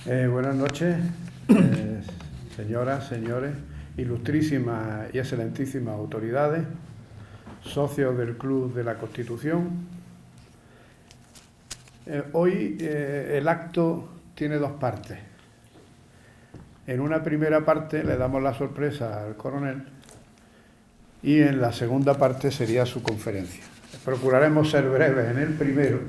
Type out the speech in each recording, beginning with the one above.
Buenas noches, señoras, señores, ilustrísimas y excelentísimas autoridades, socios del Club de la Constitución. Hoy el acto tiene dos partes. En una primera parte le damos la sorpresa al coronel y en la segunda parte sería su conferencia. Procuraremos ser breves en el primero,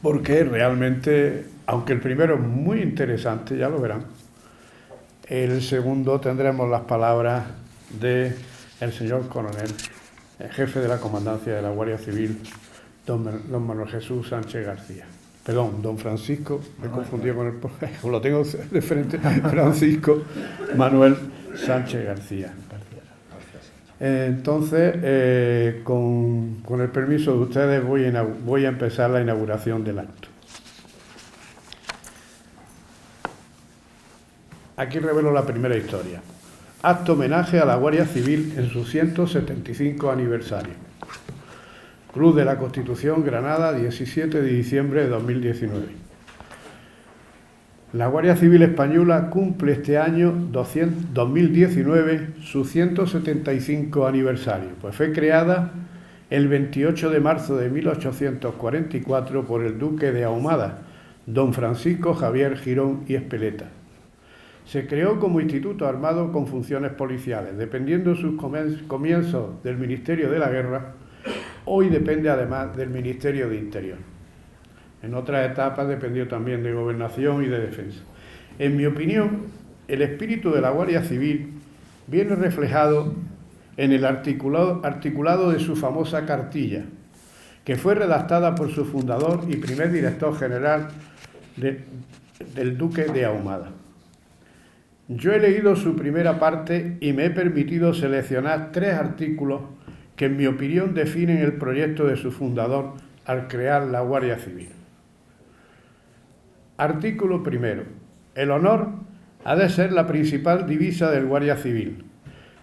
porque realmente, aunque el primero es muy interesante, ya lo verán, el segundo tendremos las palabras del señor coronel, el jefe de la comandancia de la Guardia Civil, don Manuel Jesús Sánchez García. Perdón, don Francisco, me he confundido con el... lo tengo de frente, Francisco Manuel Sánchez García. Entonces, con el permiso de ustedes, voy a empezar la inauguración del acto. Aquí revelo la primera historia. Acto homenaje a la Guardia Civil en su 175 aniversario. Club de la Constitución, Granada, 17 de diciembre de 2019. La Guardia Civil Española cumple este año 2019 su 175 aniversario, pues fue creada el 28 de marzo de 1844 por el duque de Ahumada, don Francisco Javier Girón y Espeleta. Se creó como instituto armado con funciones policiales, dependiendo sus comienzos del Ministerio de la Guerra. Hoy depende además del Ministerio de Interior. En otras etapas dependió también de Gobernación y de Defensa. En mi opinión, el espíritu de la Guardia Civil viene reflejado en el articulado de su famosa cartilla, que fue redactada por su fundador y primer director general del duque de Ahumada. Yo he leído su primera parte y me he permitido seleccionar 3 artículos que en mi opinión definen el proyecto de su fundador al crear la Guardia Civil. Artículo primero. El honor ha de ser la principal divisa del Guardia Civil.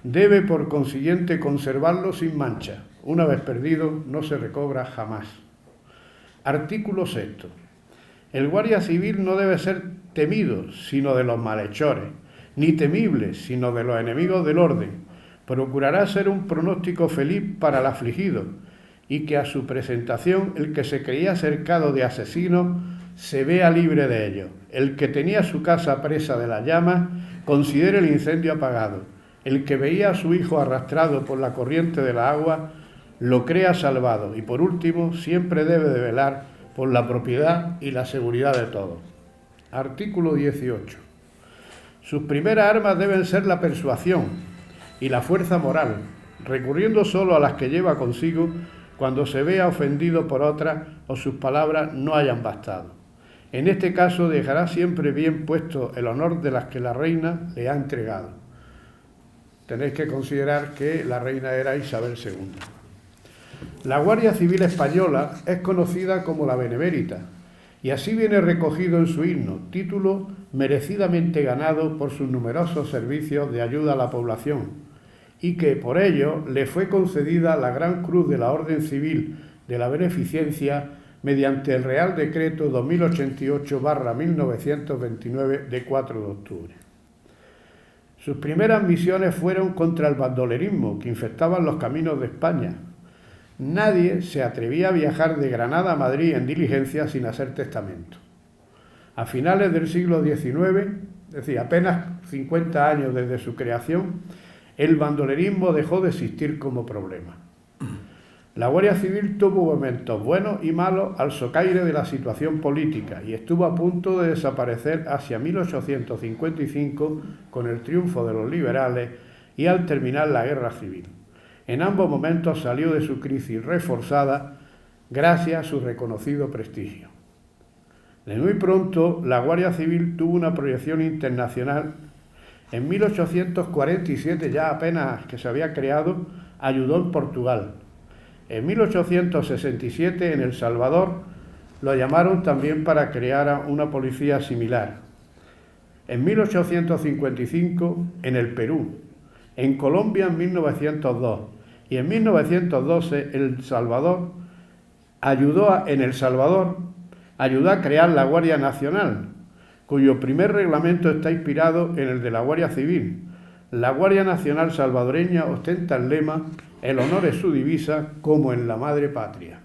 Debe, por consiguiente, conservarlo sin mancha. Una vez perdido, no se recobra jamás. Artículo sexto. El Guardia Civil no debe ser temido, sino de los malhechores, ni temible, sino de los enemigos del orden. Procurará ser un pronóstico feliz para el afligido, y que a su presentación el que se creía cercado de asesinos se vea libre de ellos. El que tenía su casa presa de las llamas considere el incendio apagado. El que veía a su hijo arrastrado por la corriente de la agua lo crea salvado. Y por último, siempre debe de velar por la propiedad y la seguridad de todos. Artículo 18. Sus primeras armas deben ser la persuasión y la fuerza moral, recurriendo solo a las que lleva consigo cuando se vea ofendido por otras o sus palabras no hayan bastado. En este caso dejará siempre bien puesto el honor de las que la reina le ha entregado. Tenéis que considerar que la reina era Isabel II. La Guardia Civil Española es conocida como la Benemérita, y así viene recogido en su himno, título merecidamente ganado por sus numerosos servicios de ayuda a la población, y que por ello le fue concedida la Gran Cruz de la Orden Civil de la Beneficencia mediante el Real Decreto 2088/1929 de 4 de octubre. Sus primeras misiones fueron contra el bandolerismo que infectaba los caminos de España. Nadie se atrevía a viajar de Granada a Madrid en diligencia sin hacer testamento. A finales del siglo XIX, es decir, apenas 50 años desde su creación, el bandolerismo dejó de existir como problema. La Guardia Civil tuvo momentos buenos y malos al socaire de la situación política y estuvo a punto de desaparecer hacia 1855 con el triunfo de los liberales y al terminar la Guerra Civil. En ambos momentos salió de su crisis reforzada gracias a su reconocido prestigio. De muy pronto, la Guardia Civil tuvo una proyección internacional. En 1847, ya apenas que se había creado, ayudó en Portugal. En 1867, en El Salvador, lo llamaron también para crear una policía similar. En 1855, en el Perú. En Colombia, en 1902. Y en 1912, El Salvador ayudó a crear la Guardia Nacional, cuyo primer reglamento está inspirado en el de la Guardia Civil. La Guardia Nacional salvadoreña ostenta el lema "El honor es su divisa", como en la madre patria.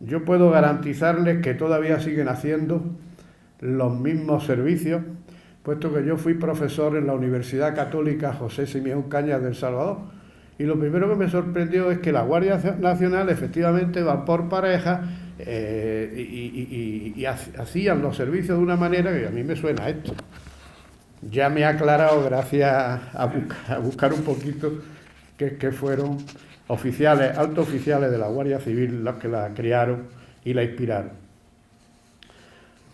Yo puedo garantizarles que todavía siguen haciendo los mismos servicios, puesto que yo fui profesor en la Universidad Católica José Simeón Cañas de El Salvador, y lo primero que me sorprendió es que la Guardia Nacional efectivamente va por parejas y hacían los servicios de una manera que a mí me suena esto. Ya me ha aclarado, gracias a buscar un poquito, que fueron oficiales, altos oficiales de la Guardia Civil los que la crearon y la inspiraron.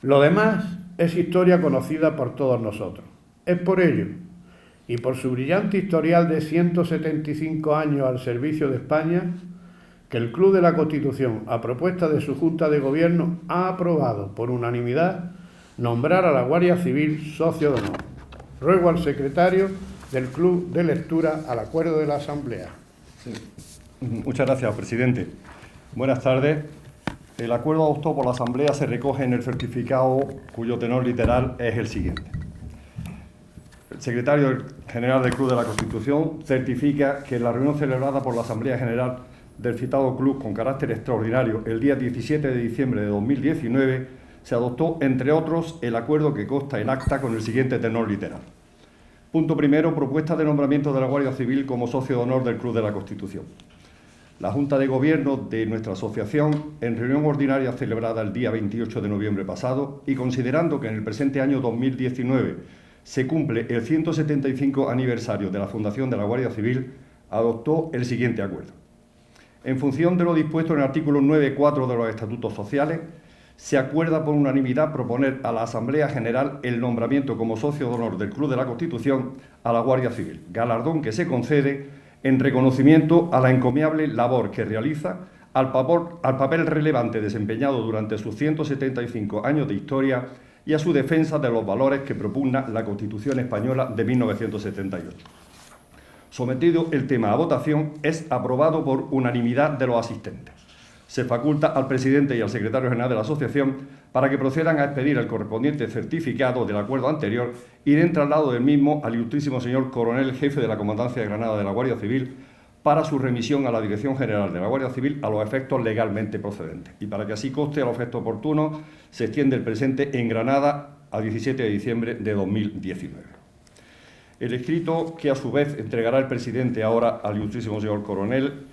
Lo demás es historia conocida por todos nosotros. Es por ello, y por su brillante historial de 175 años al servicio de España, que el Club de la Constitución, a propuesta de su Junta de Gobierno, ha aprobado por unanimidad nombrar a la Guardia Civil socio de honor. Ruego al secretario del Club de lectura al acuerdo de la Asamblea. Sí. Muchas gracias, presidente. Buenas tardes. El acuerdo adoptado por la Asamblea se recoge en el certificado cuyo tenor literal es el siguiente. El secretario general del Club de la Constitución certifica que en la reunión celebrada por la Asamblea General del citado club con carácter extraordinario el día 17 de diciembre de 2019 se adoptó, entre otros, el acuerdo que consta en acta con el siguiente tenor literal. Punto primero, propuesta de nombramiento de la Guardia Civil como socio de honor del Club de la Constitución. La Junta de Gobierno de nuestra asociación, en reunión ordinaria celebrada el día 28 de noviembre pasado, y considerando que en el presente año 2019 se cumple el 175 aniversario de la fundación de la Guardia Civil, adoptó el siguiente acuerdo. En función de lo dispuesto en el artículo 9.4 de los Estatutos Sociales, se acuerda por unanimidad proponer a la Asamblea General el nombramiento como socio de honor del Club de la Constitución a la Guardia Civil, galardón que se concede en reconocimiento a la encomiable labor que realiza, al papel relevante desempeñado durante sus 175 años de historia y a su defensa de los valores que propugna la Constitución Española de 1978. Sometido el tema a votación, es aprobado por unanimidad de los asistentes. Se faculta al presidente y al secretario general de la asociación para que procedan a expedir el correspondiente certificado del acuerdo anterior y den traslado del mismo al ilustrísimo señor coronel jefe de la Comandancia de Granada de la Guardia Civil para su remisión a la Dirección General de la Guardia Civil a los efectos legalmente procedentes. Y para que así conste a los efectos oportunos, se extiende el presente en Granada a 17 de diciembre de 2019. El escrito que a su vez entregará el presidente ahora al ilustrísimo señor coronel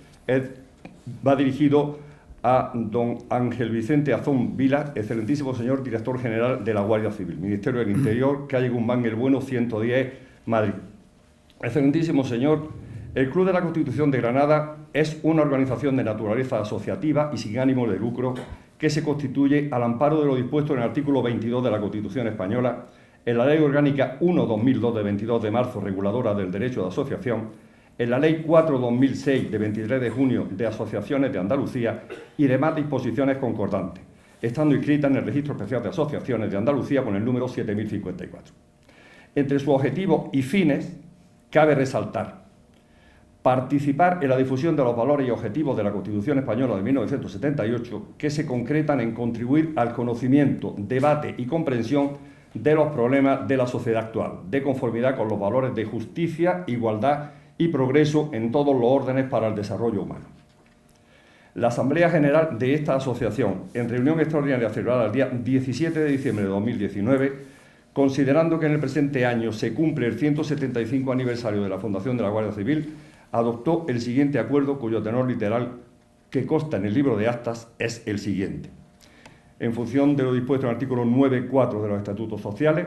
va dirigido a don Ángel Vicente Azón Vila, excelentísimo señor director general de la Guardia Civil, Ministerio del Interior, calle Guzmán el Bueno, 110, Madrid. Excelentísimo señor, el Club de la Constitución de Granada es una organización de naturaleza asociativa y sin ánimo de lucro que se constituye al amparo de lo dispuesto en el artículo 22 de la Constitución Española, en la Ley Orgánica 1/2002 de 22 de marzo, reguladora del derecho de asociación, en la Ley 4/2006 de 23 de junio de Asociaciones de Andalucía y demás disposiciones concordantes, estando inscrita en el Registro Especial de Asociaciones de Andalucía con el número 7054. Entre sus objetivos y fines cabe resaltar participar en la difusión de los valores y objetivos de la Constitución Española de 1978 que se concretan en contribuir al conocimiento, debate y comprensión de los problemas de la sociedad actual, de conformidad con los valores de justicia, igualdad y progreso en todos los órdenes para el desarrollo humano. La Asamblea General de esta asociación, en reunión extraordinaria celebrada el día 17 de diciembre de 2019, considerando que en el presente año se cumple el 175 aniversario de la fundación de la Guardia Civil, adoptó el siguiente acuerdo cuyo tenor literal que consta en el libro de actas es el siguiente. En función de lo dispuesto en el artículo 9.4 de los Estatutos Sociales,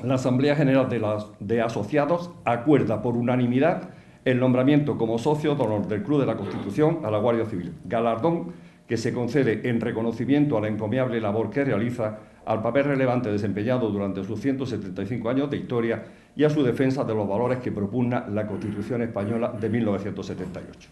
la Asamblea General de Asociados acuerda por unanimidad el nombramiento como socio de honor del Club de la Constitución a la Guardia Civil, galardón que se concede en reconocimiento a la encomiable labor que realiza, al papel relevante desempeñado durante sus 175 años de historia y a su defensa de los valores que propugna la Constitución Española de 1978.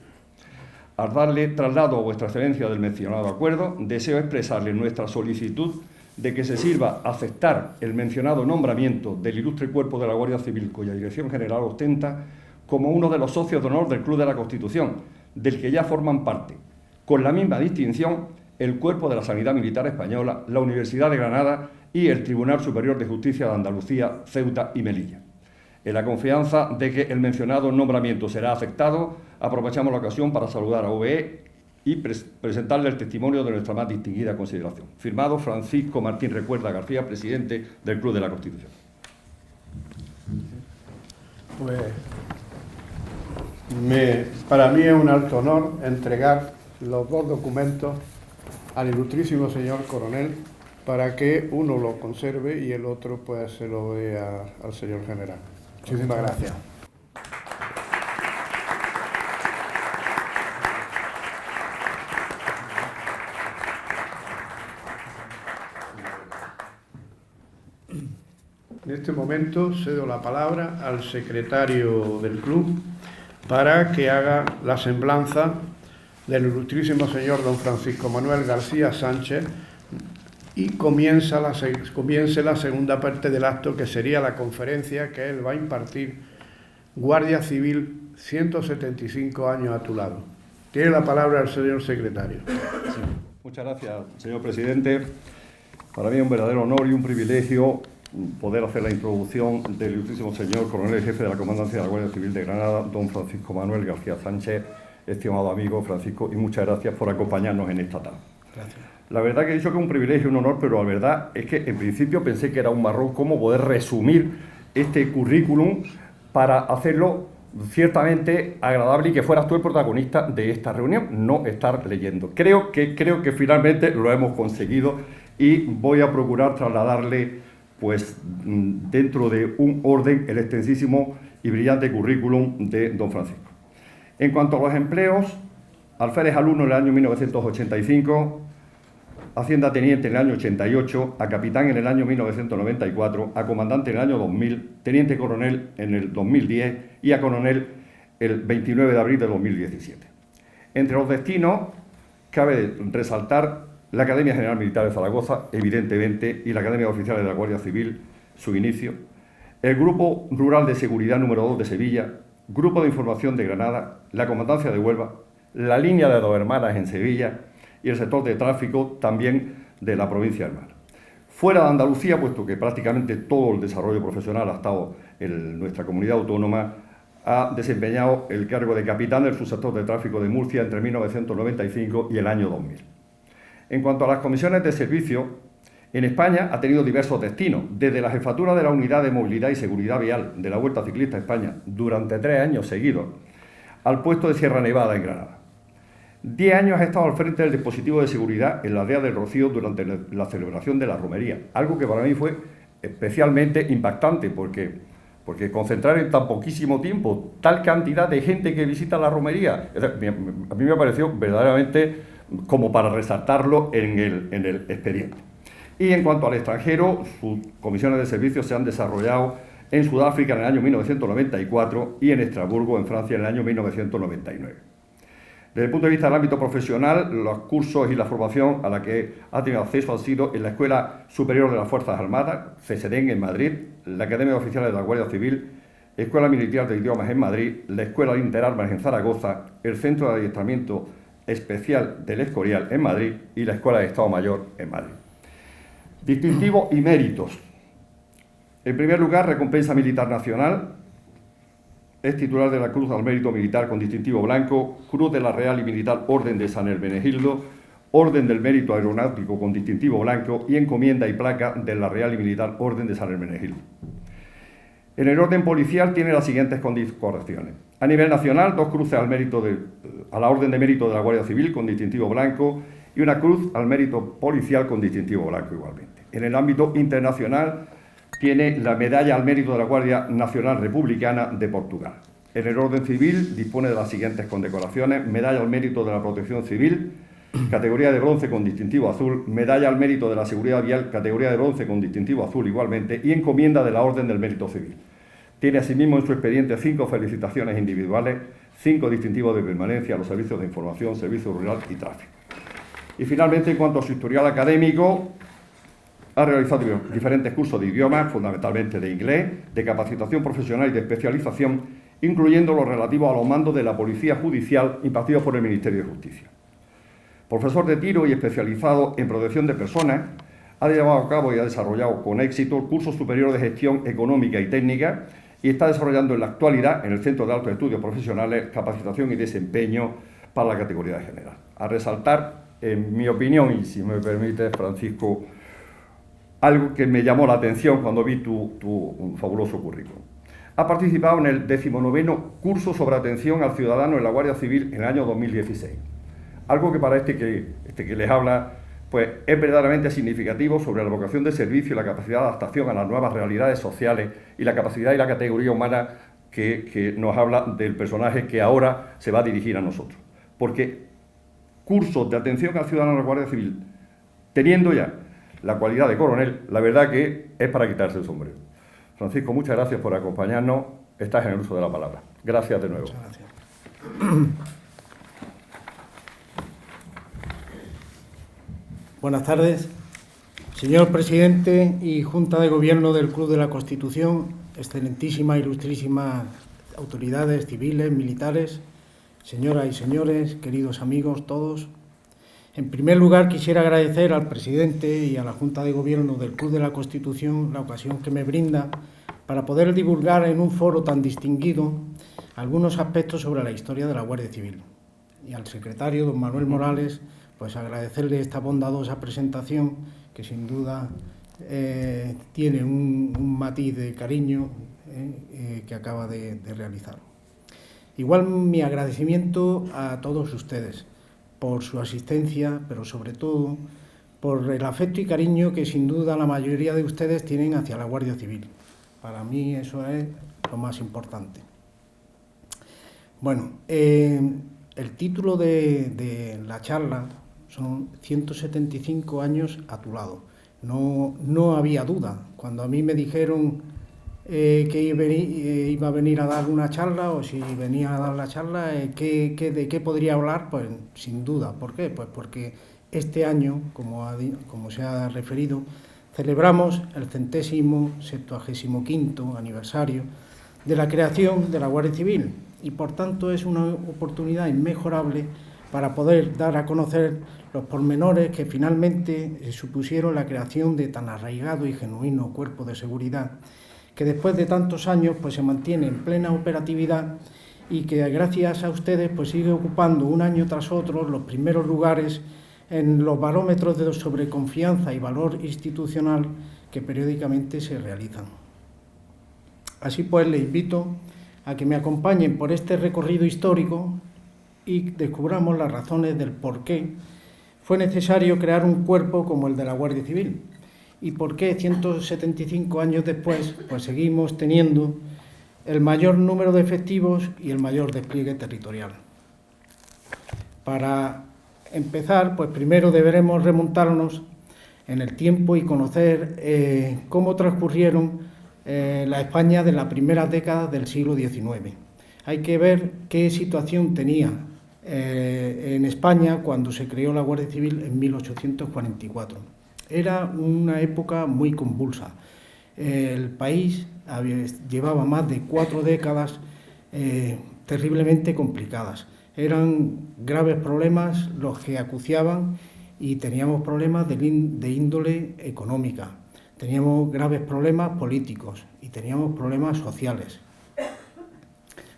Al darle traslado a vuestra excelencia del mencionado acuerdo, deseo expresarle nuestra solicitud de que se sirva a aceptar el mencionado nombramiento del ilustre cuerpo de la Guardia Civil, cuya dirección general ostenta, como uno de los socios de honor del Club de la Constitución, del que ya forman parte, con la misma distinción, el Cuerpo de la Sanidad Militar Española, la Universidad de Granada, y el Tribunal Superior de Justicia de Andalucía, Ceuta y Melilla. En la confianza de que el mencionado nombramiento será aceptado, aprovechamos la ocasión para saludar a OBE y presentarle el testimonio de nuestra más distinguida consideración. Firmado Francisco Martín Recuerda García, presidente del Club de la Constitución. Pues para mí es un alto honor entregar los dos documentos al ilustrísimo señor coronel para que uno lo conserve y el otro pues se lo dé al señor general. Muchísimas gracias. En este momento cedo la palabra al secretario del club para que haga la semblanza del ilustrísimo señor don Francisco Manuel García Sánchez y comience la segunda parte del acto, que sería la conferencia que él va a impartir. Guardia Civil, 175 años a tu lado. Tiene la palabra el señor secretario. Sí. Muchas gracias, señor presidente. Para mí es un verdadero honor y un privilegio poder hacer la introducción del ilustrísimo señor coronel jefe de la Comandancia de la Guardia Civil de Granada, don Francisco Manuel García Sánchez. Estimado amigo Francisco, y muchas gracias por acompañarnos en esta tarde. Gracias. La verdad que he dicho que es un privilegio, un honor, pero la verdad es que en principio pensé que era un marrón cómo poder resumir este currículum para hacerlo ciertamente agradable y que fueras tú el protagonista de esta reunión, no estar leyendo. Creo que finalmente lo hemos conseguido y voy a procurar trasladarle, pues, dentro de un orden, el extensísimo y brillante currículum de don Francisco. En cuanto a los empleos, alférez alumno en el año 1985, hacienda teniente en el año 88, a capitán en el año 1994, a comandante en el año 2000, teniente coronel en el 2010 y a coronel el 29 de abril de 2017. Entre los destinos, cabe resaltar la Academia General Militar de Zaragoza, evidentemente, y la Academia de Oficiales de la Guardia Civil, su inicio, el Grupo Rural de Seguridad número 2 de Sevilla, Grupo de Información de Granada, la Comandancia de Huelva, la línea de Dos Hermanas en Sevilla y el sector de tráfico también de la provincia del Mar. Fuera de Andalucía, puesto que prácticamente todo el desarrollo profesional ha estado en nuestra comunidad autónoma, ha desempeñado el cargo de capitán del subsector de tráfico de Murcia entre 1995 y el año 2000. En cuanto a las comisiones de servicio, en España ha tenido diversos destinos, desde la jefatura de la Unidad de Movilidad y Seguridad Vial de la Vuelta Ciclista España durante 3 años seguidos, al puesto de Sierra Nevada en Granada. 10 años ha estado al frente del dispositivo de seguridad en la aldea del Rocío durante la celebración de la romería, algo que para mí fue especialmente impactante porque concentrar en tan poquísimo tiempo tal cantidad de gente que visita la romería, a mí me pareció verdaderamente como para resaltarlo en el expediente. Y en cuanto al extranjero, sus comisiones de servicios se han desarrollado en Sudáfrica en el año 1994 y en Estrasburgo, en Francia, en el año 1999. Desde el punto de vista del ámbito profesional, los cursos y la formación a la que ha tenido acceso han sido en la Escuela Superior de las Fuerzas Armadas, CSDEN, en Madrid, la Academia de Oficiales de la Guardia Civil, Escuela Militar de Idiomas en Madrid, la Escuela Interarmas en Zaragoza, el Centro de Adiestramiento Especial del Escorial en Madrid y la Escuela de Estado Mayor en Madrid. Distintivos y méritos. En primer lugar, recompensa militar nacional. Es titular de la Cruz al Mérito Militar con distintivo blanco, Cruz de la Real y Militar Orden de San Hermenegildo, Orden del Mérito Aeronáutico con distintivo blanco y encomienda y placa de la Real y Militar Orden de San Hermenegildo. En el orden policial tiene las siguientes condecoraciones. A nivel nacional, 2 cruces a la Orden de Mérito de la Guardia Civil con distintivo blanco y una cruz al mérito policial con distintivo blanco igualmente. En el ámbito internacional tiene la medalla al mérito de la Guardia Nacional Republicana de Portugal. En el orden civil dispone de las siguientes condecoraciones: medalla al mérito de la Protección Civil, categoría de bronce con distintivo azul, medalla al mérito de la Seguridad Vial, categoría de bronce con distintivo azul igualmente, y encomienda de la Orden del Mérito Civil. Tiene asimismo en su expediente 5 felicitaciones individuales, 5 distintivos de permanencia a los servicios de información, servicio rural y tráfico. Y finalmente, en cuanto a su historial académico, ha realizado diferentes cursos de idiomas, fundamentalmente de inglés, de capacitación profesional y de especialización, incluyendo los relativos a los mandos de la Policía Judicial impartidos por el Ministerio de Justicia. Profesor de tiro y especializado en protección de personas, ha llevado a cabo y ha desarrollado con éxito el curso superior de gestión económica y técnica y está desarrollando en la actualidad en el Centro de Altos Estudios Profesionales capacitación y desempeño para la categoría de general. A resaltar, en mi opinión, y si me permite, Francisco, algo que me llamó la atención cuando vi tu fabuloso currículum. Ha participado en el 19º curso sobre atención al ciudadano en la Guardia Civil en el año 2016. Algo que para este que les habla, pues es verdaderamente significativo sobre la vocación de servicio y la capacidad de adaptación a las nuevas realidades sociales y la capacidad y la categoría humana que nos habla del personaje que ahora se va a dirigir a nosotros. Porque cursos de atención al ciudadano en la Guardia Civil, teniendo ya la cualidad de coronel, la verdad que es para quitarse el sombrero. Francisco, muchas gracias por acompañarnos. Estás en el uso de la palabra. Gracias de nuevo. Muchas gracias. Buenas tardes. Señor presidente y Junta de Gobierno del Club de la Constitución, excelentísimas, ilustrísimas autoridades civiles, militares, señoras y señores, queridos amigos todos. En primer lugar, quisiera agradecer al presidente y a la Junta de Gobierno del Club de la Constitución la ocasión que me brinda para poder divulgar en un foro tan distinguido algunos aspectos sobre la historia de la Guardia Civil. Y al secretario, don Manuel Morales, pues agradecerle esta bondadosa presentación que sin duda tiene un matiz de cariño que acaba de realizar. Igual mi agradecimiento a todos ustedes por su asistencia, pero sobre todo por el afecto y cariño que sin duda la mayoría de ustedes tienen hacia la Guardia Civil. Para mí eso es lo más importante. Bueno, el título de la charla son 175 años a tu lado. No había duda. Cuando a mí me dijeron que iba a venir a dar una charla, o si venía a dar la charla, ¿de qué podría hablar? Pues sin duda. ¿Por qué? Pues porque este año, como se ha referido, celebramos el 175º aniversario de la creación de la Guardia Civil y, por tanto, es una oportunidad inmejorable para poder dar a conocer los pormenores que finalmente supusieron la creación de tan arraigado y genuino cuerpo de seguridad, que después de tantos años pues se mantiene en plena operatividad y que gracias a ustedes pues sigue ocupando un año tras otro los primeros lugares en los barómetros sobre confianza y valor institucional que periódicamente se realizan. Así pues, les invito a que me acompañen por este recorrido histórico y descubramos las razones del por qué fue necesario crear un cuerpo como el de la Guardia Civil y por qué 175 años después pues seguimos teniendo el mayor número de efectivos y el mayor despliegue territorial. Para empezar, pues primero deberemos remontarnos en el tiempo y conocer cómo transcurrieron la España de las primeras décadas del siglo XIX. Hay que ver qué situación tenía en España cuando se creó la Guardia Civil en 1844. Era una época muy convulsa. El país llevaba más de 4 décadas terriblemente complicadas. Eran graves problemas los que acuciaban y teníamos problemas de índole económica, teníamos graves problemas políticos y teníamos problemas sociales.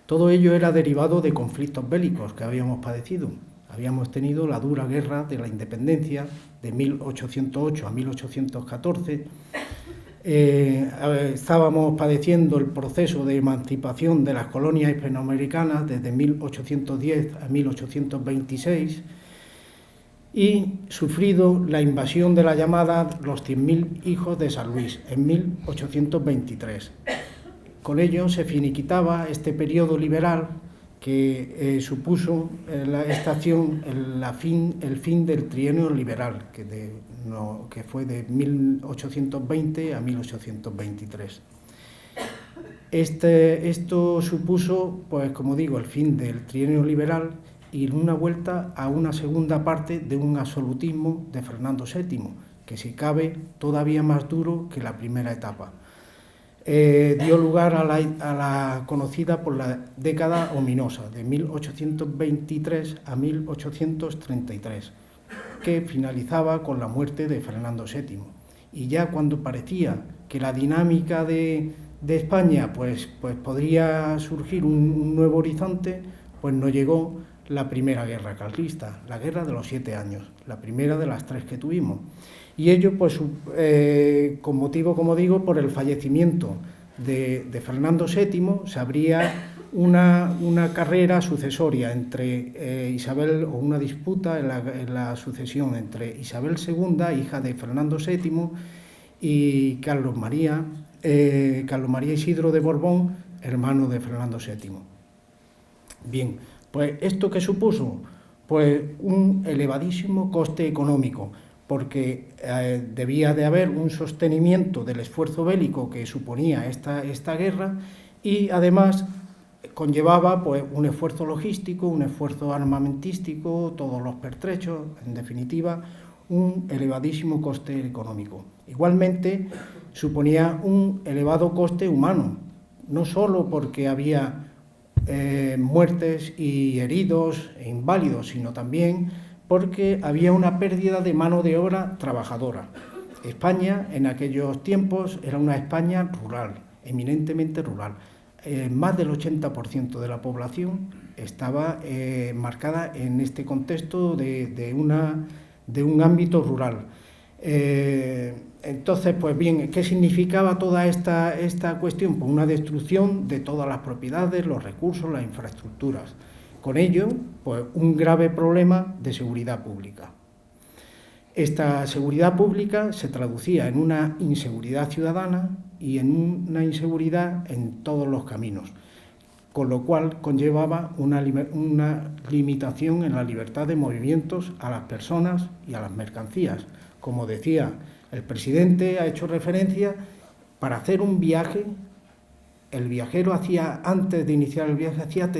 Todo ello era derivado de conflictos bélicos que habíamos padecido. Habíamos tenido la dura guerra de la independencia de 1808 a 1814. Estábamos padeciendo el proceso de emancipación de las colonias hispanoamericanas desde 1810 a 1826 y sufrido la invasión de la llamada Los 100.000 hijos de San Luis en 1823. Con ello se finiquitaba este periodo liberal que supuso esta acción el fin del trienio liberal, que fue de 1820 a 1823. Esto supuso, pues como digo, el fin del trienio liberal y una vuelta a una segunda parte de un absolutismo de Fernando VII, que si cabe todavía más duro que la primera etapa. Dio lugar a la conocida por la década ominosa, de 1823 a 1833, que finalizaba con la muerte de Fernando VII y ya cuando parecía que la dinámica de España pues podría surgir un nuevo horizonte, pues no llegó la primera guerra carlista, la guerra de los 7 años, la primera de las 3 que tuvimos. Y ello pues con motivo, como digo, por el fallecimiento de Fernando VII, se abría una carrera sucesoria entre Isabel, o una disputa en la sucesión entre Isabel II, hija de Fernando VII, y Carlos María Isidro de Borbón, hermano de Fernando VII. Bien, pues ¿esto qué supuso? Pues un elevadísimo coste económico, porque debía de haber un sostenimiento del esfuerzo bélico que suponía esta guerra, y además conllevaba pues un esfuerzo logístico, un esfuerzo armamentístico, todos los pertrechos, en definitiva, un elevadísimo coste económico. Igualmente, suponía un elevado coste humano, no solo porque había muertes y heridos e inválidos, sino también porque había una pérdida de mano de obra trabajadora. España, en aquellos tiempos, era una España rural, eminentemente rural. Más del 80% de la población estaba marcada en este contexto de un ámbito rural. Entonces, pues bien, ¿qué significaba toda esta cuestión? Pues una destrucción de todas las propiedades, los recursos, las infraestructuras. Con ello, pues un grave problema de seguridad pública. Esta seguridad pública se traducía en una inseguridad ciudadana y en una inseguridad en todos los caminos, con lo cual conllevaba una limitación en la libertad de movimientos a las personas y a las mercancías. Como decía el presidente, ha hecho referencia, para hacer un viaje, el viajero antes de iniciar el viaje, hacía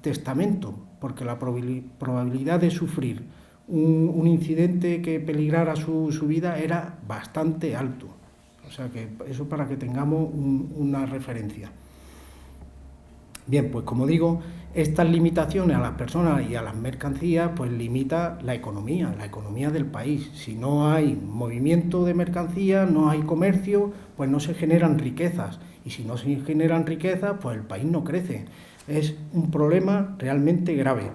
testamento, porque la probabilidad de sufrir un incidente que peligrara su vida era bastante alto. O sea que eso, para que tengamos una referencia. Bien, pues como digo, estas limitaciones a las personas y a las mercancías pues limita la economía del país. Si no hay movimiento de mercancías, no hay comercio, pues no se generan riquezas. Y si no se generan riquezas, pues el país no crece. Es un problema realmente grave.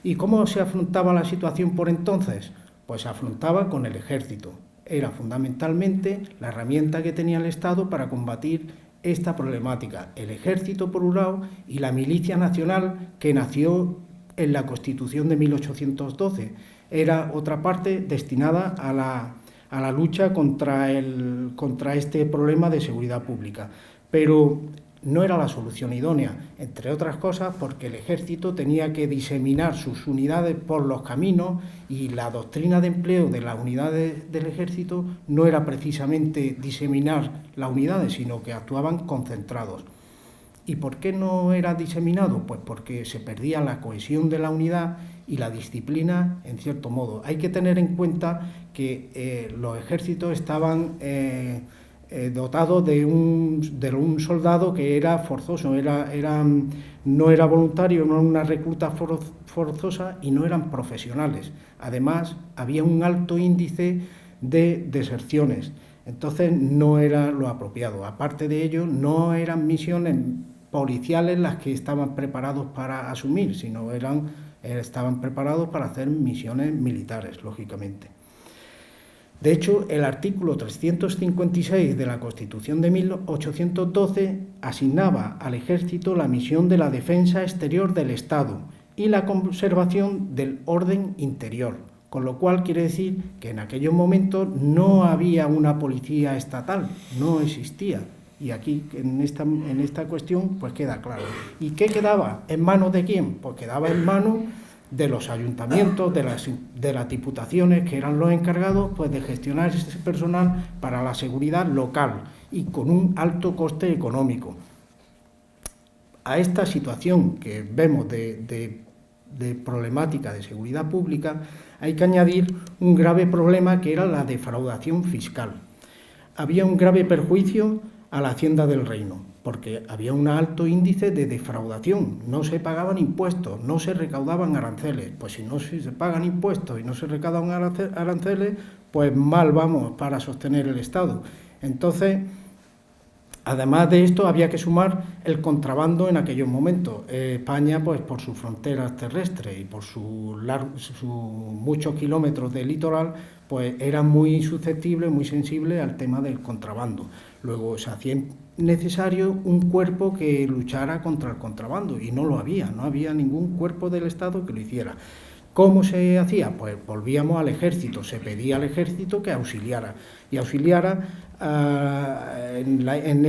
¿Y cómo se afrontaba la situación por entonces? Pues se afrontaba con el ejército. Era fundamentalmente la herramienta que tenía el Estado para combatir esta problemática. El ejército, por un lado, y la milicia nacional, que nació en la Constitución de 1812. Era otra parte destinada a la lucha contra este problema de seguridad pública. Pero no era la solución idónea, entre otras cosas porque el ejército tenía que diseminar sus unidades por los caminos, y la doctrina de empleo de las unidades del ejército no era precisamente diseminar las unidades, sino que actuaban concentrados. ¿Y por qué no era diseminado? Pues porque se perdía la cohesión de la unidad y la disciplina, en cierto modo. Hay que tener en cuenta que los ejércitos estaban dotados de un soldado que era forzoso, no era voluntario, no era una recluta forzosa, y no eran profesionales. Además, había un alto índice de deserciones, entonces no era lo apropiado. Aparte de ello, no eran misiones policiales las que estaban preparados para asumir, sino estaban preparados para hacer misiones militares, lógicamente. De hecho, el artículo 356 de la Constitución de 1812 asignaba al Ejército la misión de la defensa exterior del Estado y la conservación del orden interior, con lo cual quiere decir que en aquellos momentos no había una policía estatal, no existía. Y aquí, en esta cuestión, pues queda claro. ¿Y qué quedaba? ¿En manos de quién? Pues quedaba en manos de los ayuntamientos, de las diputaciones, que eran los encargados pues de gestionar ese personal para la seguridad local, y con un alto coste económico. A esta situación que vemos de problemática de seguridad pública hay que añadir un grave problema, que era la defraudación fiscal. Había un grave perjuicio a la hacienda del reino, porque había un alto índice de defraudación, no se pagaban impuestos, no se recaudaban aranceles. Pues si no se pagan impuestos y no se recaudan aranceles, pues mal vamos para sostener el Estado. Entonces, además de esto, había que sumar el contrabando en aquellos momentos. España, pues por sus fronteras terrestres y por sus muchos kilómetros de litoral, pues era muy susceptible, muy sensible al tema del contrabando. Luego se hacía necesario un cuerpo que luchara contra el contrabando, y no lo había, no había ningún cuerpo del Estado que lo hiciera. ¿Cómo se hacía? Pues volvíamos al ejército, se pedía al ejército que auxiliara en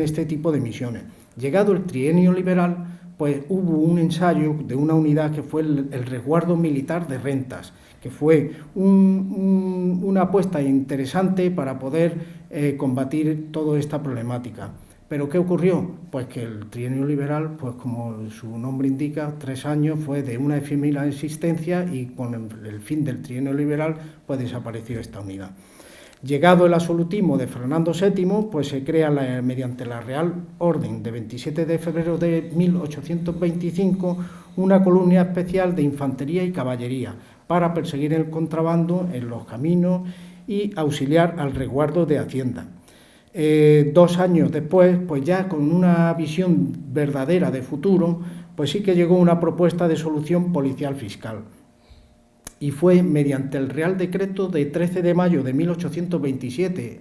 este tipo de misiones. Llegado el trienio liberal, pues hubo un ensayo de una unidad que fue el resguardo militar de rentas, que fue una apuesta interesante para poder combatir toda esta problemática. ¿Pero qué ocurrió? Pues que el trienio liberal, pues como su nombre indica, 3 años, fue de una efímera existencia, y con el fin del trienio liberal pues desapareció esta unidad. Llegado el absolutismo de Fernando VII, pues se crea mediante la Real Orden de 27 de febrero de 1825 una colonia especial de infantería y caballería para perseguir el contrabando en los caminos y auxiliar al resguardo de Hacienda. 2 años después, pues ya con una visión verdadera de futuro, pues sí que llegó una propuesta de solución policial fiscal. Y fue mediante el Real Decreto de 13 de mayo de 1827.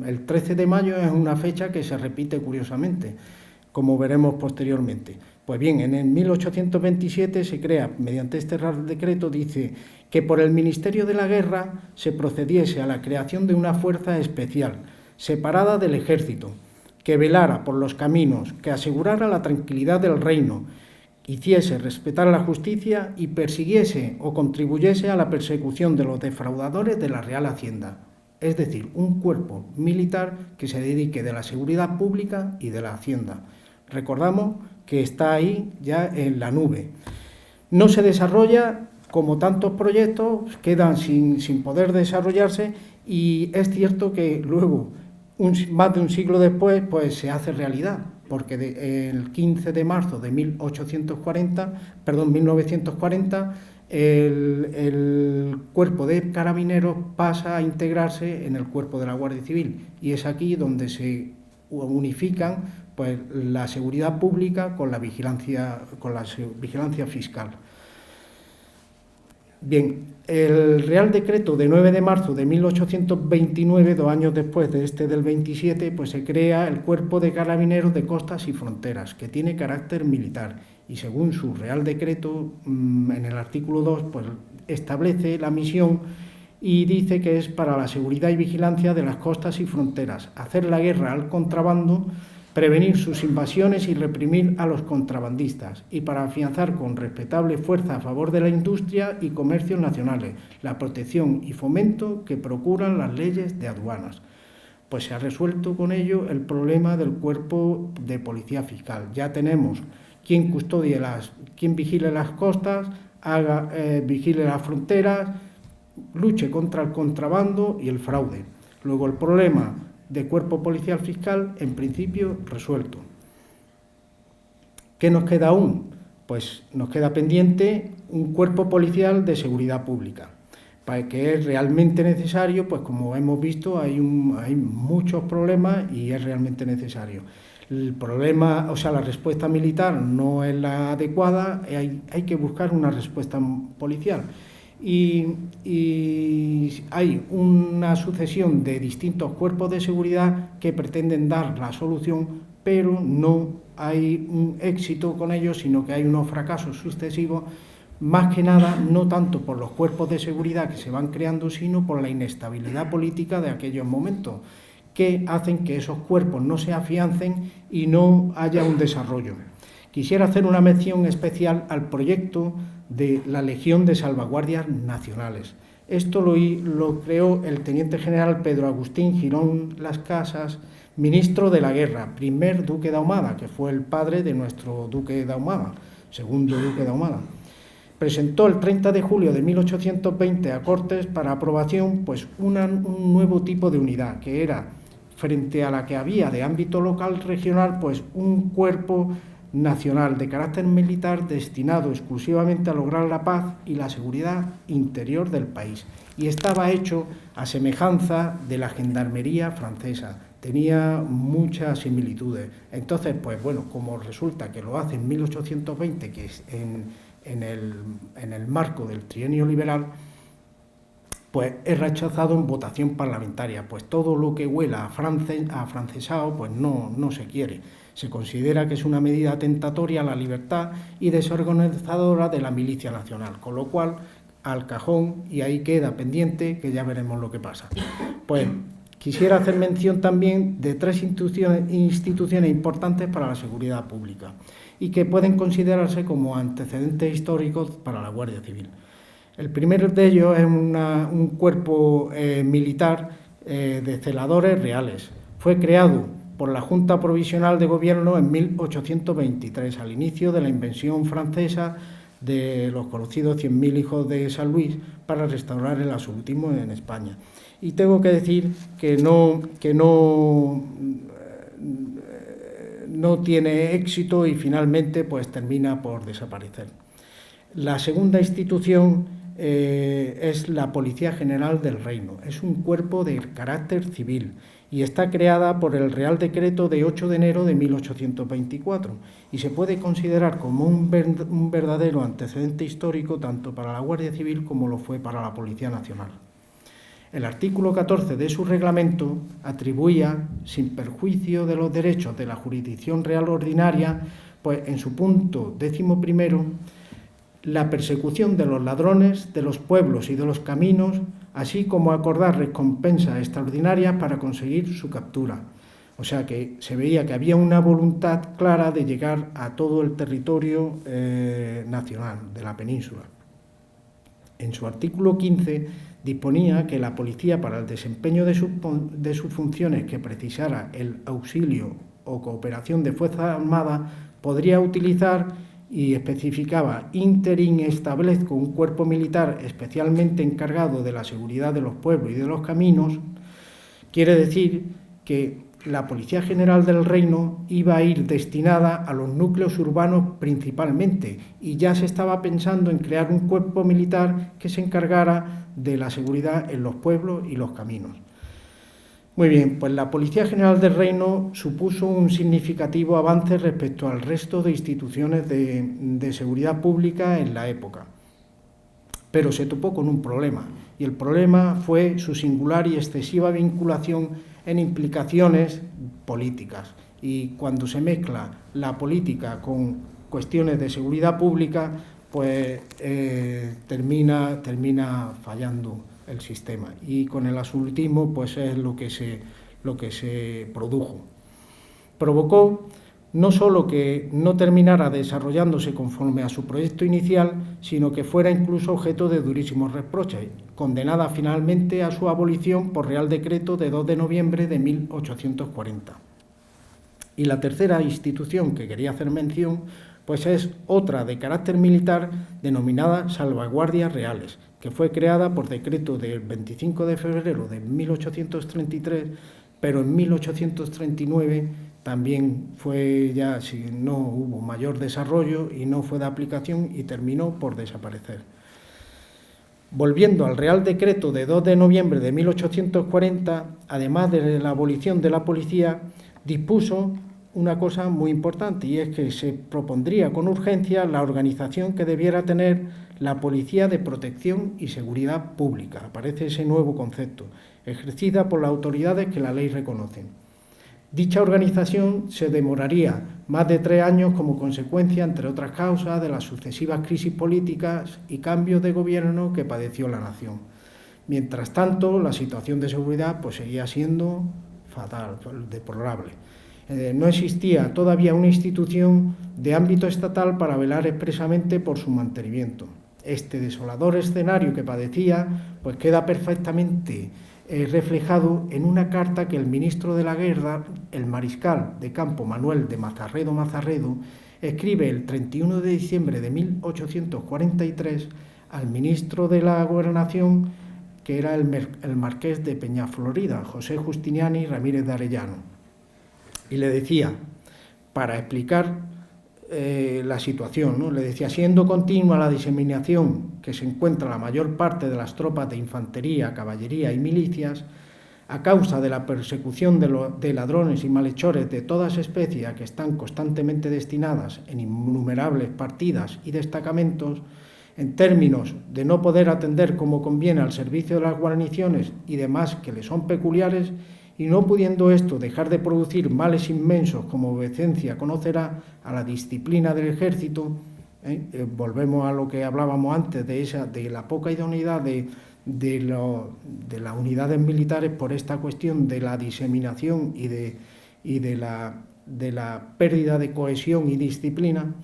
El 13 de mayo es una fecha que se repite curiosamente, como veremos posteriormente. Pues bien, en el 1827 se crea, mediante este Real Decreto, dice que por el Ministerio de la Guerra se procediese a la creación de una fuerza especial, separada del ejército, que velara por los caminos, que asegurara la tranquilidad del reino, hiciese respetar la justicia y persiguiese o contribuyese a la persecución de los defraudadores de la Real Hacienda. Es decir, un cuerpo militar que se dedique de la seguridad pública y de la Hacienda. Recordamos que está ahí ya en la nube. No se desarrolla, como tantos proyectos, quedan sin poder desarrollarse, y es cierto que luego, más de un siglo después, pues se hace realidad, porque el 15 de marzo de 1940, el cuerpo de carabineros pasa a integrarse en el cuerpo de la Guardia Civil, y es aquí donde se unifican pues la seguridad pública con la vigilancia fiscal. Bien, el Real Decreto de 9 de marzo de 1829, 2 años después de este del 27, pues se crea el Cuerpo de Carabineros de Costas y Fronteras, que tiene carácter militar, y según su Real Decreto, en el artículo 2, pues establece la misión y dice que es para la seguridad y vigilancia de las costas y fronteras, hacer la guerra al contrabando, prevenir sus invasiones y reprimir a los contrabandistas, y para afianzar con respetable fuerza a favor de la industria y comercios nacionales, la protección y fomento que procuran las leyes de aduanas. Pues se ha resuelto con ello el problema del cuerpo de policía fiscal. Ya tenemos quien custodie quien vigile las costas, vigile las fronteras, luche contra el contrabando y el fraude. Luego el problema de cuerpo policial fiscal, en principio, resuelto. ¿Qué nos queda aún? Pues nos queda pendiente un cuerpo policial de seguridad pública, para que es realmente necesario, pues como hemos visto, hay muchos problemas y es realmente necesario. El problema, la respuesta militar no es la adecuada, hay que buscar una respuesta policial. Y hay una sucesión de distintos cuerpos de seguridad que pretenden dar la solución, pero no hay un éxito con ellos, sino que hay unos fracasos sucesivos, más que nada no tanto por los cuerpos de seguridad que se van creando, sino por la inestabilidad política de aquellos momentos, que hacen que esos cuerpos no se afiancen y no haya un desarrollo. Quisiera hacer una mención especial al proyecto de la Legión de Salvaguardias Nacionales. Esto lo creó el teniente general Pedro Agustín Girón Las Casas, ministro de la Guerra, primer duque de Ahumada, que fue el padre de nuestro duque de Ahumada, segundo duque de Ahumada. Presentó el 30 de julio de 1820 a Cortes para aprobación pues un nuevo tipo de unidad, que era, frente a la que había de ámbito local regional, pues un cuerpo nacional de carácter militar destinado exclusivamente a lograr la paz y la seguridad interior del país. Y estaba hecho a semejanza de la gendarmería francesa. Tenía muchas similitudes. Entonces, pues bueno, como resulta que lo hace en 1820, que es en el marco del trienio liberal, pues es rechazado en votación parlamentaria. Pues todo lo que huela a afrancesado, pues no se quiere. Se considera que es una medida atentatoria a la libertad y desorganizadora de la milicia nacional, con lo cual al cajón, y ahí queda pendiente, que ya veremos lo que pasa. Pues quisiera hacer mención también de 3 instituciones importantes para la seguridad pública y que pueden considerarse como antecedentes históricos para la Guardia Civil. El primero de ellos es un cuerpo militar de celadores reales. Fue creado por la Junta Provisional de Gobierno en 1823, al inicio de la invasión francesa de los conocidos 100.000 hijos de San Luis, para restaurar el absolutismo en España. Y tengo que decir que no tiene éxito y finalmente pues termina por desaparecer. La segunda institución es la Policía General del Reino. Es un cuerpo de carácter civil y está creada por el Real Decreto de 8 de enero de 1824 y se puede considerar como un verdadero antecedente histórico tanto para la Guardia Civil como lo fue para la Policía Nacional. El artículo 14 de su reglamento atribuía, sin perjuicio de los derechos de la jurisdicción real ordinaria, pues en su punto 11, la persecución de los ladrones, de los pueblos y de los caminos, así como acordar recompensas extraordinarias para conseguir su captura. O sea que se veía que había una voluntad clara de llegar a todo el territorio nacional de la península. En su artículo 15 disponía que la policía, para el desempeño de sus funciones que precisara el auxilio o cooperación de Fuerzas Armadas, podría utilizar, y especificaba: interín establezco un cuerpo militar especialmente encargado de la seguridad de los pueblos y de los caminos. Quiere decir que la Policía General del Reino iba a ir destinada a los núcleos urbanos principalmente, y ya se estaba pensando en crear un cuerpo militar que se encargara de la seguridad en los pueblos y los caminos. Muy bien, pues la Policía General del Reino supuso un significativo avance respecto al resto de instituciones de seguridad pública en la época, pero se topó con un problema, y el problema fue su singular y excesiva vinculación en implicaciones políticas. Y cuando se mezcla la política con cuestiones de seguridad pública, pues termina fallando el sistema, y con el absolutismo pues es lo que se produjo. Provocó no solo que no terminara desarrollándose conforme a su proyecto inicial, sino que fuera incluso objeto de durísimos reproches, condenada finalmente a su abolición por Real Decreto de 2 de noviembre de 1840. Y la tercera institución que quería hacer mención pues es otra de carácter militar, denominada Salvaguardias Reales, que fue creada por decreto del 25 de febrero de 1833, pero en 1839 también no hubo mayor desarrollo y no fue de aplicación y terminó por desaparecer. Volviendo al Real Decreto de 2 de noviembre de 1840, además de la abolición de la policía, dispuso una cosa muy importante, y es que se propondría con urgencia la organización que debiera tener la Policía de Protección y Seguridad Pública. Aparece ese nuevo concepto, ejercida por las autoridades que la ley reconocen. Dicha organización se demoraría más de 3 años como consecuencia, entre otras causas, de las sucesivas crisis políticas y cambios de gobierno que padeció la nación. Mientras tanto, la situación de seguridad pues seguía siendo fatal, deplorable. No existía todavía una institución de ámbito estatal para velar expresamente por su mantenimiento. Este desolador escenario que padecía pues queda perfectamente reflejado en una carta que el ministro de la Guerra, el mariscal de campo Manuel de Mazarredo, escribe el 31 de diciembre de 1843 al ministro de la Gobernación, que era el marqués de Peñaflorida, José Justiniani Ramírez de Arellano. Y le decía, para explicar la situación, ¿no? Le decía, siendo continua la diseminación que se encuentra la mayor parte de las tropas de infantería, caballería y milicias, a causa de la persecución de ladrones y malhechores de todas especies que están constantemente destinadas en innumerables partidas y destacamentos, en términos de no poder atender como conviene al servicio de las guarniciones y demás que le son peculiares, y no pudiendo esto dejar de producir males inmensos como vuecencia conocerá a la disciplina del ejército, volvemos a lo que hablábamos antes de la poca idoneidad de las unidades militares por esta cuestión de la diseminación y de la pérdida de cohesión y disciplina,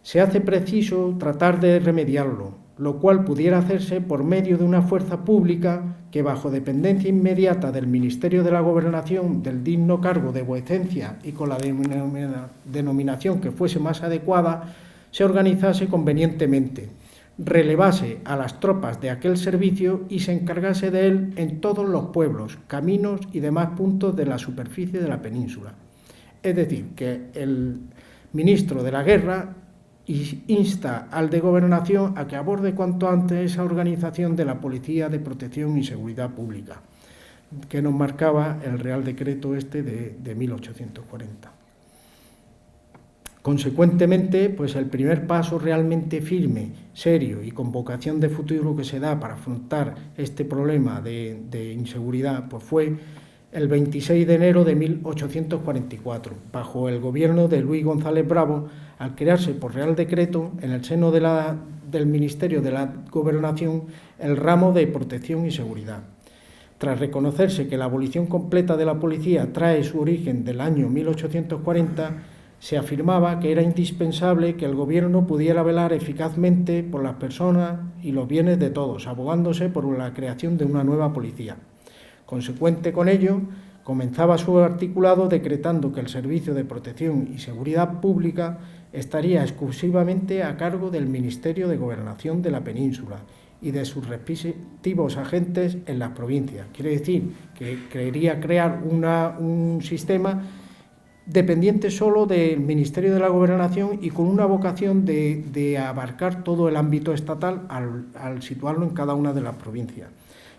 se hace preciso tratar de remediarlo, lo cual pudiera hacerse por medio de una fuerza pública que, bajo dependencia inmediata del Ministerio de la Gobernación, del digno cargo de vuecencia y con la denominación que fuese más adecuada, se organizase convenientemente, relevase a las tropas de aquel servicio y se encargase de él en todos los pueblos, caminos y demás puntos de la superficie de la península. Es decir, que el ministro de la Guerra insta al de Gobernación a que aborde cuanto antes esa organización de la Policía de Protección y Seguridad Pública, que nos marcaba el Real Decreto de 1840. Consecuentemente, pues el primer paso realmente firme, serio y con vocación de futuro que se da para afrontar este problema de inseguridad, pues fue el 26 de enero de 1844, bajo el gobierno de Luis González Bravo, al crearse por Real Decreto, en el seno del Ministerio de la Gobernación, el ramo de Protección y Seguridad. Tras reconocerse que la abolición completa de la policía trae su origen del año 1840, se afirmaba que era indispensable que el Gobierno pudiera velar eficazmente por las personas y los bienes de todos, abogándose por la creación de una nueva policía. Consecuente con ello, comenzaba su articulado decretando que el Servicio de Protección y Seguridad Pública estaría exclusivamente a cargo del Ministerio de Gobernación de la Península y de sus respectivos agentes en las provincias. Quiere decir que quería crear un sistema dependiente solo del Ministerio de la Gobernación y con una vocación de abarcar todo el ámbito estatal al situarlo en cada una de las provincias.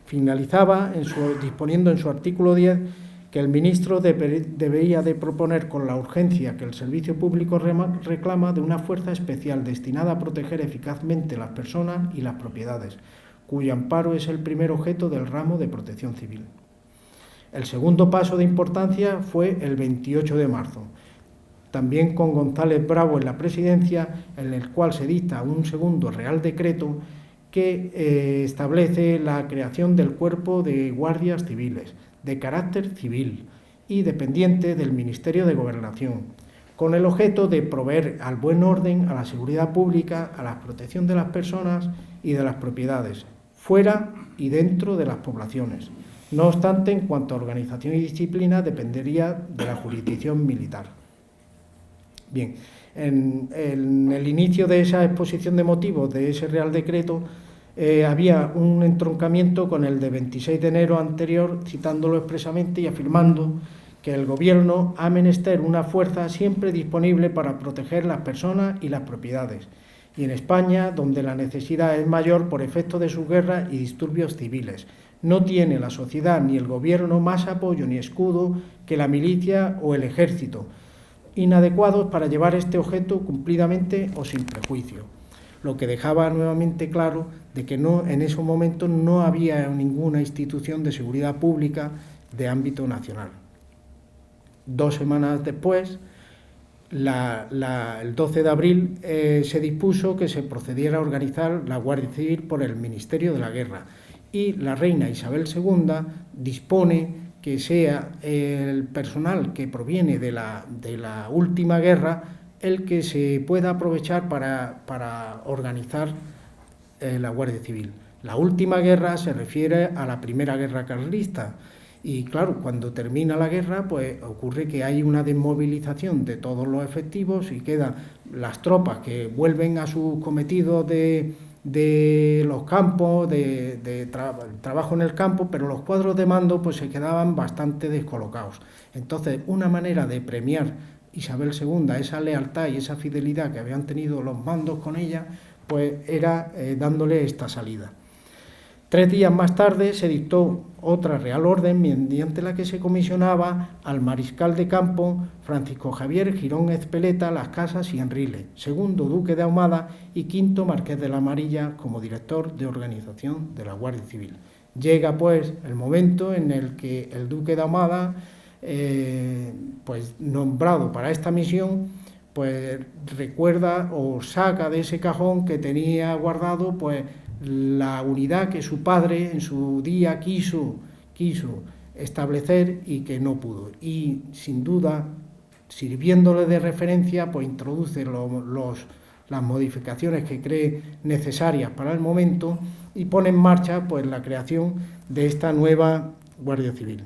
Finalizaba disponiendo en su artículo 10 que el ministro debería de proponer con la urgencia que el servicio público reclama de una fuerza especial destinada a proteger eficazmente las personas y las propiedades, cuyo amparo es el primer objeto del ramo de protección civil. El segundo paso de importancia fue el 28 de marzo, también con González Bravo en la presidencia, en el cual se dicta un segundo Real Decreto que establece la creación del Cuerpo de Guardias Civiles, de carácter civil y dependiente del Ministerio de Gobernación, con el objeto de proveer al buen orden, a la seguridad pública, a la protección de las personas y de las propiedades, fuera y dentro de las poblaciones. No obstante, en cuanto a organización y disciplina, dependería de la jurisdicción militar. Bien, en el inicio de esa exposición de motivos de ese Real Decreto había un entroncamiento con el de 26 de enero anterior, citándolo expresamente y afirmando que el Gobierno ha menester una fuerza siempre disponible para proteger las personas y las propiedades, y en España, donde la necesidad es mayor por efecto de sus guerras y disturbios civiles, no tiene la sociedad ni el Gobierno más apoyo ni escudo que la milicia o el ejército, inadecuados para llevar este objeto cumplidamente o sin prejuicio, lo que dejaba nuevamente claro de que en esos momentos no había ninguna institución de seguridad pública de ámbito nacional. 2 semanas después, el 12 de abril, se dispuso que se procediera a organizar la Guardia Civil por el Ministerio de la Guerra y la reina Isabel II dispone que sea el personal que proviene de la última guerra el que se pueda aprovechar para organizar la Guardia Civil. La última guerra se refiere a la Primera Guerra Carlista y, claro, cuando termina la guerra, pues ocurre que hay una desmovilización de todos los efectivos y quedan las tropas que vuelven a sus cometidos de los campos, trabajo en el campo, pero los cuadros de mando pues se quedaban bastante descolocados. Entonces, una manera de premiar Isabel II, esa lealtad y esa fidelidad que habían tenido los mandos con ella, pues era dándole esta salida. 3 días más tarde se dictó otra Real Orden mediante la que se comisionaba al mariscal de campo Francisco Javier Girón Ezpeleta Las Casas y Enriles, segundo duque de Ahumada y quinto marqués de la Amarilla como director de organización de la Guardia Civil. Llega pues el momento en el que el duque de Ahumada, pues nombrado para esta misión, pues recuerda o saca de ese cajón que tenía guardado pues la unidad que su padre en su día quiso establecer y que no pudo. Y sin duda, sirviéndole de referencia, pues introduce las modificaciones que cree necesarias para el momento y pone en marcha pues la creación de esta nueva Guardia Civil.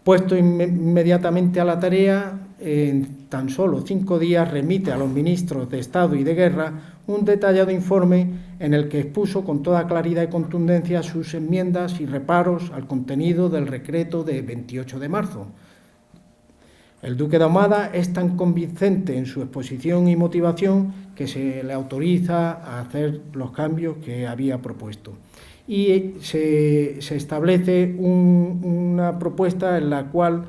Puesto inmediatamente a la tarea, en tan solo 5 días remite a los ministros de Estado y de Guerra un detallado informe en el que expuso con toda claridad y contundencia sus enmiendas y reparos al contenido del decreto de 28 de marzo. El duque de Ahumada es tan convincente en su exposición y motivación que se le autoriza a hacer los cambios que había propuesto. Y se establece una propuesta en la cual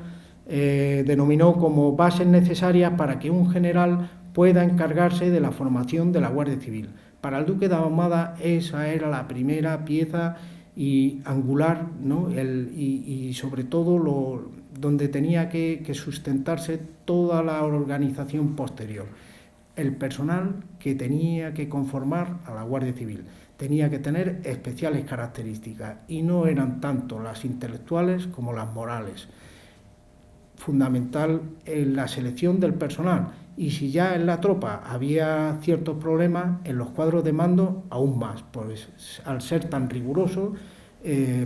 denominó como bases necesarias para que un general pueda encargarse de la formación de la Guardia Civil. Para el duque de Ahumada esa era la primera pieza y angular, ¿no? Y sobre todo donde tenía que sustentarse toda la organización posterior. El personal que tenía que conformar a la Guardia Civil tenía que tener especiales características y no eran tanto las intelectuales como las morales. Fundamental en la selección del personal, y si ya en la tropa había ciertos problemas, en los cuadros de mando aún más, pues al ser tan riguroso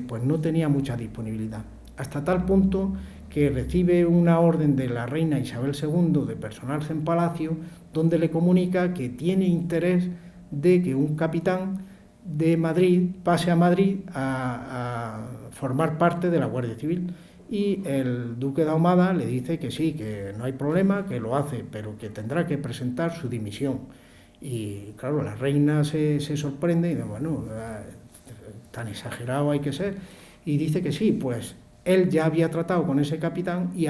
pues no tenía mucha disponibilidad, hasta tal punto que recibe una orden de la reina Isabel II de personarse en palacio, donde le comunica que tiene interés de que un capitán de Madrid pase a Madrid a formar parte de la Guardia Civil. Y el duque de Ahumada le dice que sí, que no hay problema, que lo hace, pero que tendrá que presentar su dimisión. Y claro, la reina se sorprende y dice, bueno, tan exagerado hay que ser. Y dice que sí, pues él ya había tratado con ese capitán y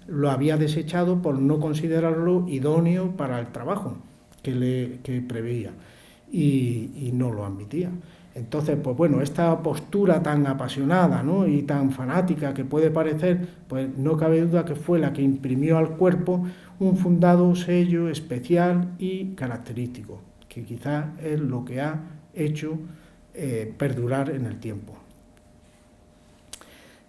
lo había desechado por no considerarlo idóneo para el trabajo que preveía y no lo admitía. Entonces, pues bueno, esta postura tan apasionada, ¿no?, y tan fanática que puede parecer, pues no cabe duda que fue la que imprimió al cuerpo un fundado sello especial y característico, que quizás es lo que ha hecho perdurar en el tiempo.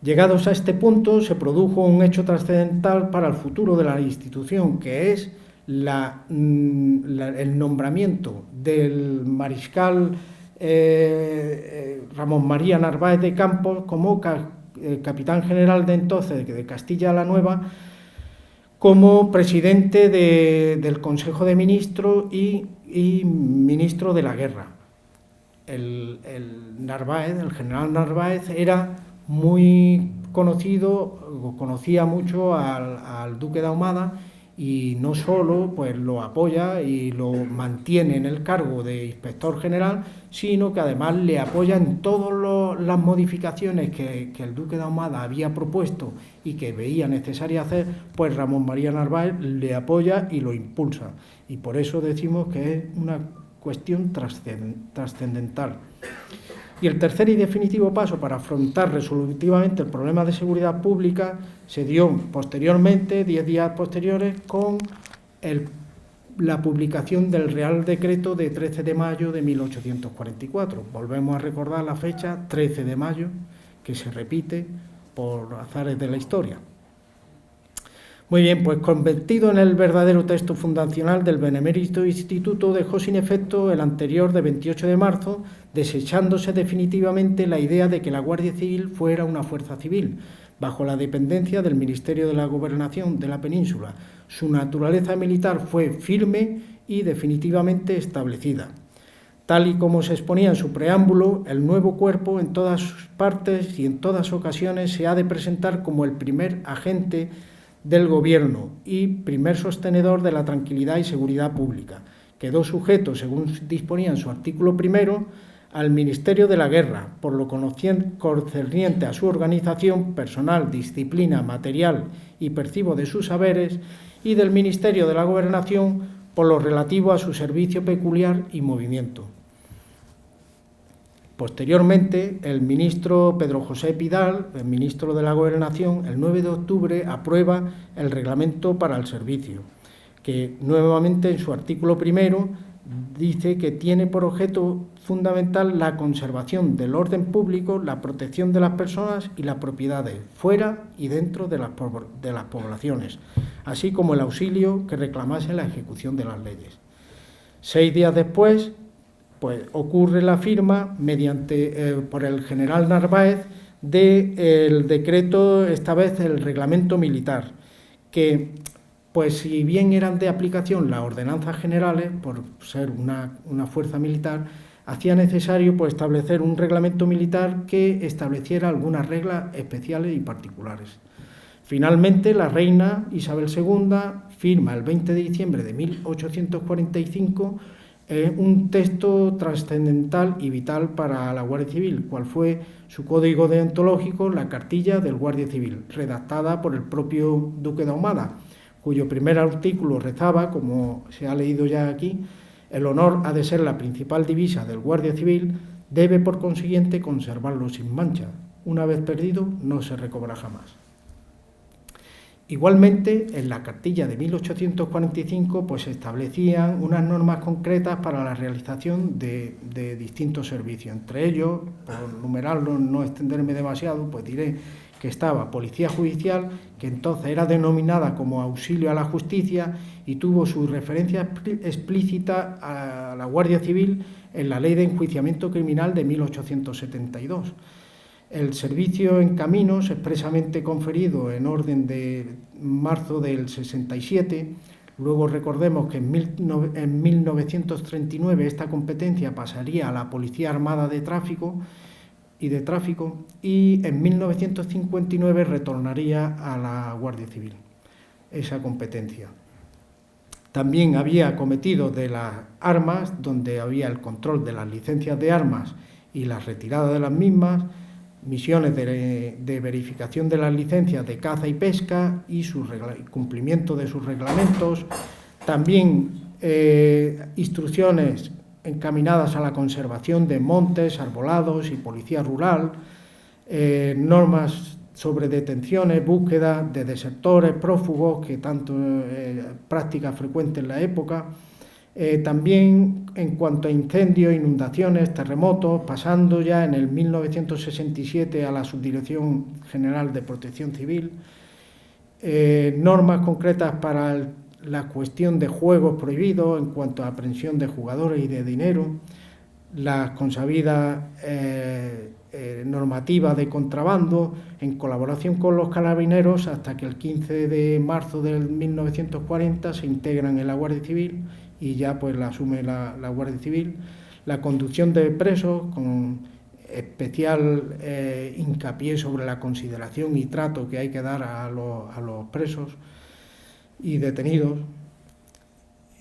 Llegados a este punto, se produjo un hecho trascendental para el futuro de la institución, que es el nombramiento del mariscal Ramón María Narváez de Campos como capitán general de entonces de Castilla la Nueva, como presidente del Consejo de Ministros y ministro de la Guerra. El general Narváez era muy conocido, conocía mucho al duque de Ahumada, y no solo pues lo apoya y lo mantiene en el cargo de inspector general, sino que además le apoya en todas las modificaciones que el duque de Ahumada había propuesto y que veía necesaria hacer, pues Ramón María Narváez le apoya y lo impulsa. Y por eso decimos que es una cuestión trascendental. Y el tercer y definitivo paso para afrontar resolutivamente el problema de seguridad pública se dio posteriormente, 10 días posteriores, con la publicación del Real Decreto de 13 de mayo de 1844. Volvemos a recordar la fecha, 13 de mayo, que se repite por azares de la historia. Muy bien, pues convertido en el verdadero texto fundacional del Benemérito Instituto, dejó sin efecto el anterior de 28 de marzo, desechándose definitivamente la idea de que la Guardia Civil fuera una fuerza civil, bajo la dependencia del Ministerio de la Gobernación de la Península. Su naturaleza militar fue firme y definitivamente establecida. Tal y como se exponía en su preámbulo, el nuevo cuerpo en todas sus partes y en todas ocasiones se ha de presentar como el primer agente del Gobierno y primer sostenedor de la tranquilidad y seguridad pública. Quedó sujeto, según disponía en su artículo primero, al Ministerio de la Guerra, por lo concerniente a su organización, personal, disciplina, material y percibo de sus saberes, y del Ministerio de la Gobernación, por lo relativo a su servicio peculiar y movimiento. Posteriormente, el ministro Pedro José Pidal, el ministro de la Gobernación, el 9 de octubre aprueba el reglamento para el servicio, que nuevamente en su artículo primero dice que tiene por objeto fundamental la conservación del orden público, la protección de las personas y las propiedades, fuera y dentro de las poblaciones, así como el auxilio que reclamase la ejecución de las leyes. 6 días después, pues ocurre la firma por el general Narváez del decreto, esta vez el reglamento militar, que pues si bien eran de aplicación las ordenanzas generales, por ser una fuerza militar, hacía necesario pues establecer un reglamento militar que estableciera algunas reglas especiales y particulares. Finalmente, la reina Isabel II firma el 20 de diciembre de 1845 un texto trascendental y vital para la Guardia Civil, cual fue su código deontológico, la cartilla del Guardia Civil, redactada por el propio Duque de Ahumada, cuyo primer artículo rezaba, como se ha leído ya aquí: el honor ha de ser la principal divisa del Guardia Civil, debe por consiguiente conservarlo sin mancha. Una vez perdido, no se recobra jamás. Igualmente, en la cartilla de 1845 pues, se establecían unas normas concretas para la realización de distintos servicios. Entre ellos, por numerarlos, no extenderme demasiado, pues diré que estaba Policía Judicial, que entonces era denominada como Auxilio a la Justicia y tuvo su referencia explícita a la Guardia Civil en la Ley de Enjuiciamiento Criminal de 1872. El servicio en caminos, expresamente conferido en orden de marzo del 67, luego recordemos que en 1939 esta competencia pasaría a la Policía Armada de Tráfico y en 1959 retornaría a la Guardia Civil esa competencia. También había cometidos de las armas, donde había el control de las licencias de armas y la retirada de las mismas, misiones de verificación de las licencias de caza y pesca y su cumplimiento de sus reglamentos, también instrucciones encaminadas a la conservación de montes, arbolados y policía rural, normas sobre detenciones, búsqueda de desertores, prófugos, que tanto práctica frecuente en la época, también en cuanto a incendios, inundaciones, terremotos, pasando ya en el 1967 a la Subdirección General de Protección Civil, normas concretas para la cuestión de juegos prohibidos en cuanto a aprehensión de jugadores y de dinero, las consabidas normativas de contrabando en colaboración con los carabineros, hasta que el 15 de marzo del 1940 se integran en la Guardia Civil y ya pues la asume la Guardia Civil, la conducción de presos con especial hincapié sobre la consideración y trato que hay que dar a los presos y detenidos,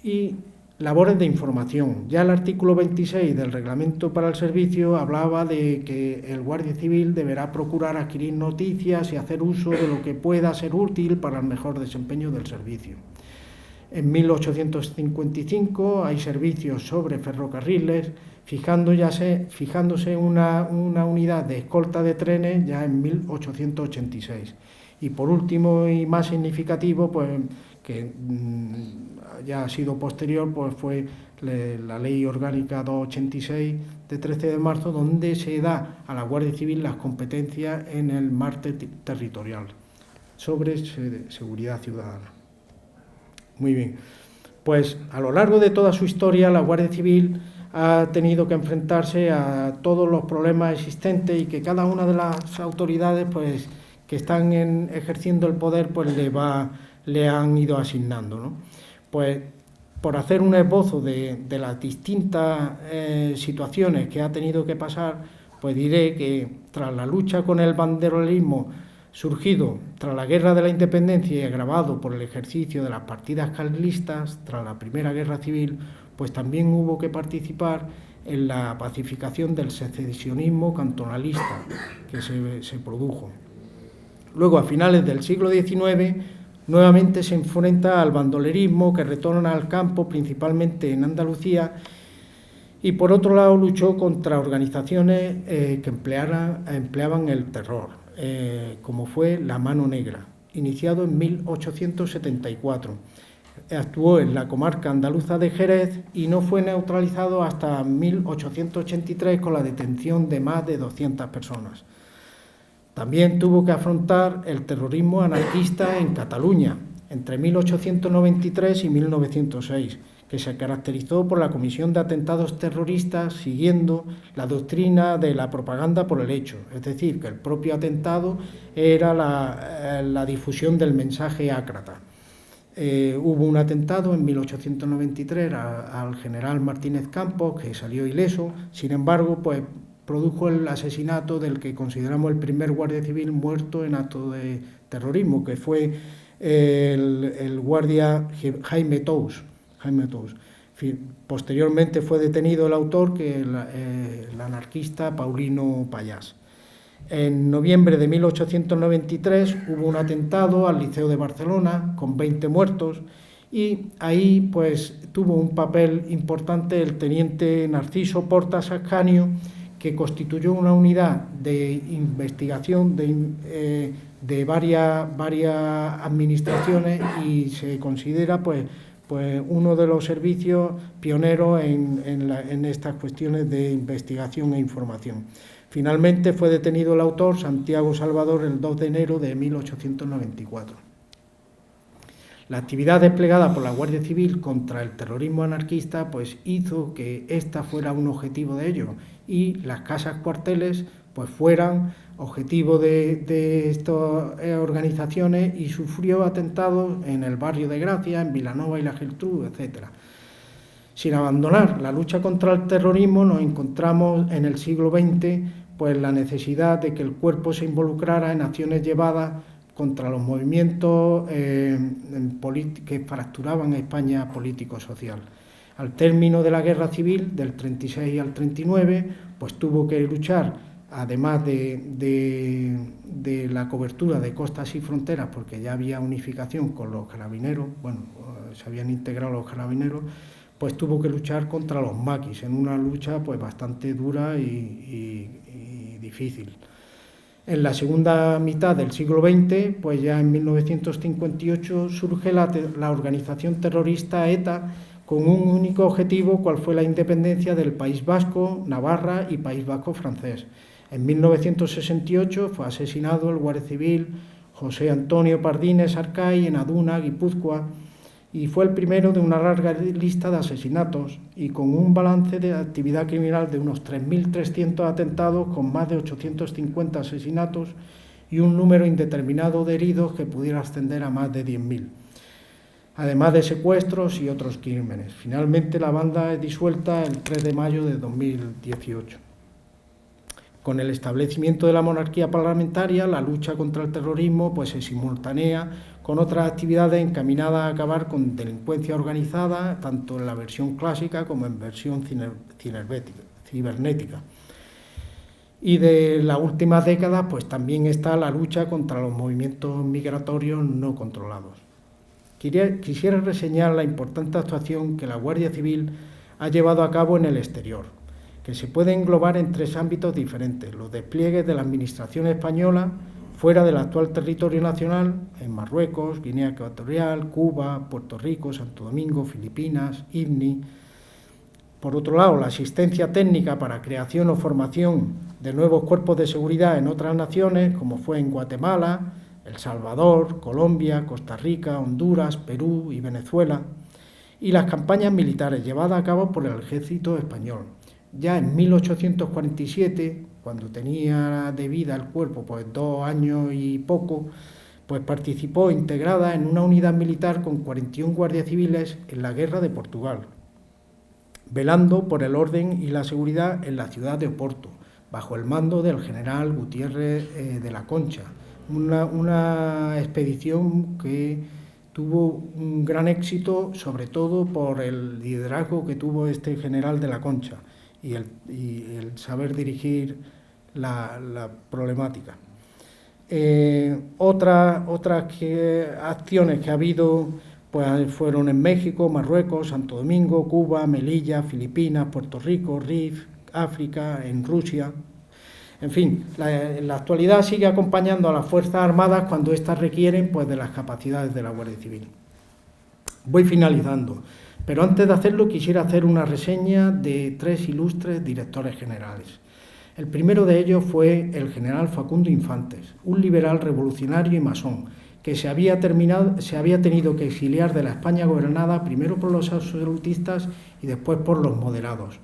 y labores de información. Ya el artículo 26 del Reglamento para el Servicio hablaba de que el Guardia Civil deberá procurar adquirir noticias y hacer uso de lo que pueda ser útil para el mejor desempeño del servicio. En 1855 hay servicios sobre ferrocarriles, fijándose una unidad de escolta de trenes ya en 1886. Y por último y más significativo, pues que ya ha sido posterior, pues fue la Ley Orgánica 286 de 13 de marzo, donde se da a la Guardia Civil las competencias en el marco territorial sobre seguridad ciudadana. Muy bien, pues a lo largo de toda su historia la Guardia Civil ha tenido que enfrentarse a todos los problemas existentes y que cada una de las autoridades pues que están ejerciendo el poder pues le han ido asignando, ¿no? Pues por hacer un esbozo de las distintas situaciones que ha tenido que pasar, pues diré que tras la lucha con el banderolismo Surgido tras la Guerra de la Independencia y agravado por el ejercicio de las partidas carlistas tras la Primera Guerra Civil, pues también hubo que participar en la pacificación del secesionismo cantonalista que se produjo. Luego, a finales del siglo XIX, nuevamente se enfrenta al bandolerismo, que retorna al campo principalmente en Andalucía, y por otro lado luchó contra organizaciones que empleaban el terror, como fue la Mano Negra, iniciado en 1874. Actuó en la comarca andaluza de Jerez y no fue neutralizado hasta 1883 con la detención de más de 200 personas. También tuvo que afrontar el terrorismo anarquista en Cataluña entre 1893 y 1906, que se caracterizó por la comisión de atentados terroristas siguiendo la doctrina de la propaganda por el hecho, es decir, que el propio atentado era la difusión del mensaje ácrata. Hubo un atentado en 1893 al general Martínez Campos, que salió ileso. Sin embargo, pues produjo el asesinato del que consideramos el primer guardia civil muerto en acto de terrorismo, que fue el guardia Jaime Tous. Posteriormente fue detenido el autor, que el anarquista Paulino Payás. En noviembre de 1893 hubo un atentado al Liceo de Barcelona con 20 muertos, y ahí pues tuvo un papel importante el teniente Narciso Portas Ascanio, que constituyó una unidad de investigación de varias administraciones, y se considera pues uno de los servicios pioneros en estas cuestiones de investigación e información. Finalmente fue detenido el autor, Santiago Salvador, el 2 de enero de 1894. La actividad desplegada por la Guardia Civil contra el terrorismo anarquista pues hizo que esta fuera un objetivo de ellos, y las casas cuarteles pues fueran objetivo de estas organizaciones, y sufrió atentados en el barrio de Gracia, en Vilanova y la Geltrú, etc. Sin abandonar la lucha contra el terrorismo, nos encontramos en el siglo XX pues la necesidad de que el cuerpo se involucrara en acciones llevadas contra los movimientos que fracturaban a España político-social. Al término de la Guerra Civil, del 36 al 39, pues tuvo que luchar, además de la cobertura de costas y fronteras, porque ya había unificación con los carabineros, se habían integrado los carabineros, pues tuvo que luchar contra los maquis, en una lucha pues bastante dura y difícil. En la segunda mitad del siglo XX, pues ya en 1958, surge la organización terrorista ETA, con un único objetivo, cual fue la independencia del País Vasco, Navarra y País Vasco francés. En 1968 fue asesinado el guardia civil José Antonio Pardines Arcay en Aduna, Guipúzcoa, y fue el primero de una larga lista de asesinatos, y con un balance de actividad criminal de unos 3.300 atentados, con más de 850 asesinatos y un número indeterminado de heridos que pudiera ascender a más de 10.000, además de secuestros y otros crímenes. Finalmente la banda es disuelta el 3 de mayo de 2018. Con el establecimiento de la monarquía parlamentaria, la lucha contra el terrorismo pues se simultanea con otras actividades encaminadas a acabar con delincuencia organizada, tanto en la versión clásica como en versión cibernética. Y de las últimas décadas pues también está la lucha contra los movimientos migratorios no controlados. Quisiera reseñar la importante actuación que la Guardia Civil ha llevado a cabo en el exterior, que se puede englobar en 3 ámbitos diferentes: los despliegues de la Administración española fuera del actual territorio nacional, en Marruecos, Guinea Ecuatorial, Cuba, Puerto Rico, Santo Domingo, Filipinas, IBNI. Por otro lado, la asistencia técnica para creación o formación de nuevos cuerpos de seguridad en otras naciones, como fue en Guatemala, El Salvador, Colombia, Costa Rica, Honduras, Perú y Venezuela, y las campañas militares llevadas a cabo por el ejército español. Ya en 1847, cuando tenía de vida el cuerpo pues 2 años y poco, pues participó integrada en una unidad militar con 41 guardias civiles en la Guerra de Portugal, velando por el orden y la seguridad en la ciudad de Oporto, bajo el mando del general Gutiérrez de la Concha, una expedición que tuvo un gran éxito, sobre todo por el liderazgo que tuvo este general de la Concha y el saber dirigir la problemática. Otras acciones que ha habido pues fueron en México, Marruecos, Santo Domingo, Cuba, Melilla, Filipinas, Puerto Rico, Rif, África, en Rusia. En fin, en la actualidad sigue acompañando a las Fuerzas Armadas cuando éstas requieren pues, de las capacidades de la Guardia Civil. Voy finalizando, pero antes de hacerlo quisiera hacer una reseña de 3 ilustres directores generales. El primero de ellos fue el general Facundo Infantes, un liberal revolucionario y masón, que se había tenido que exiliar de la España gobernada primero por los absolutistas y después por los moderados,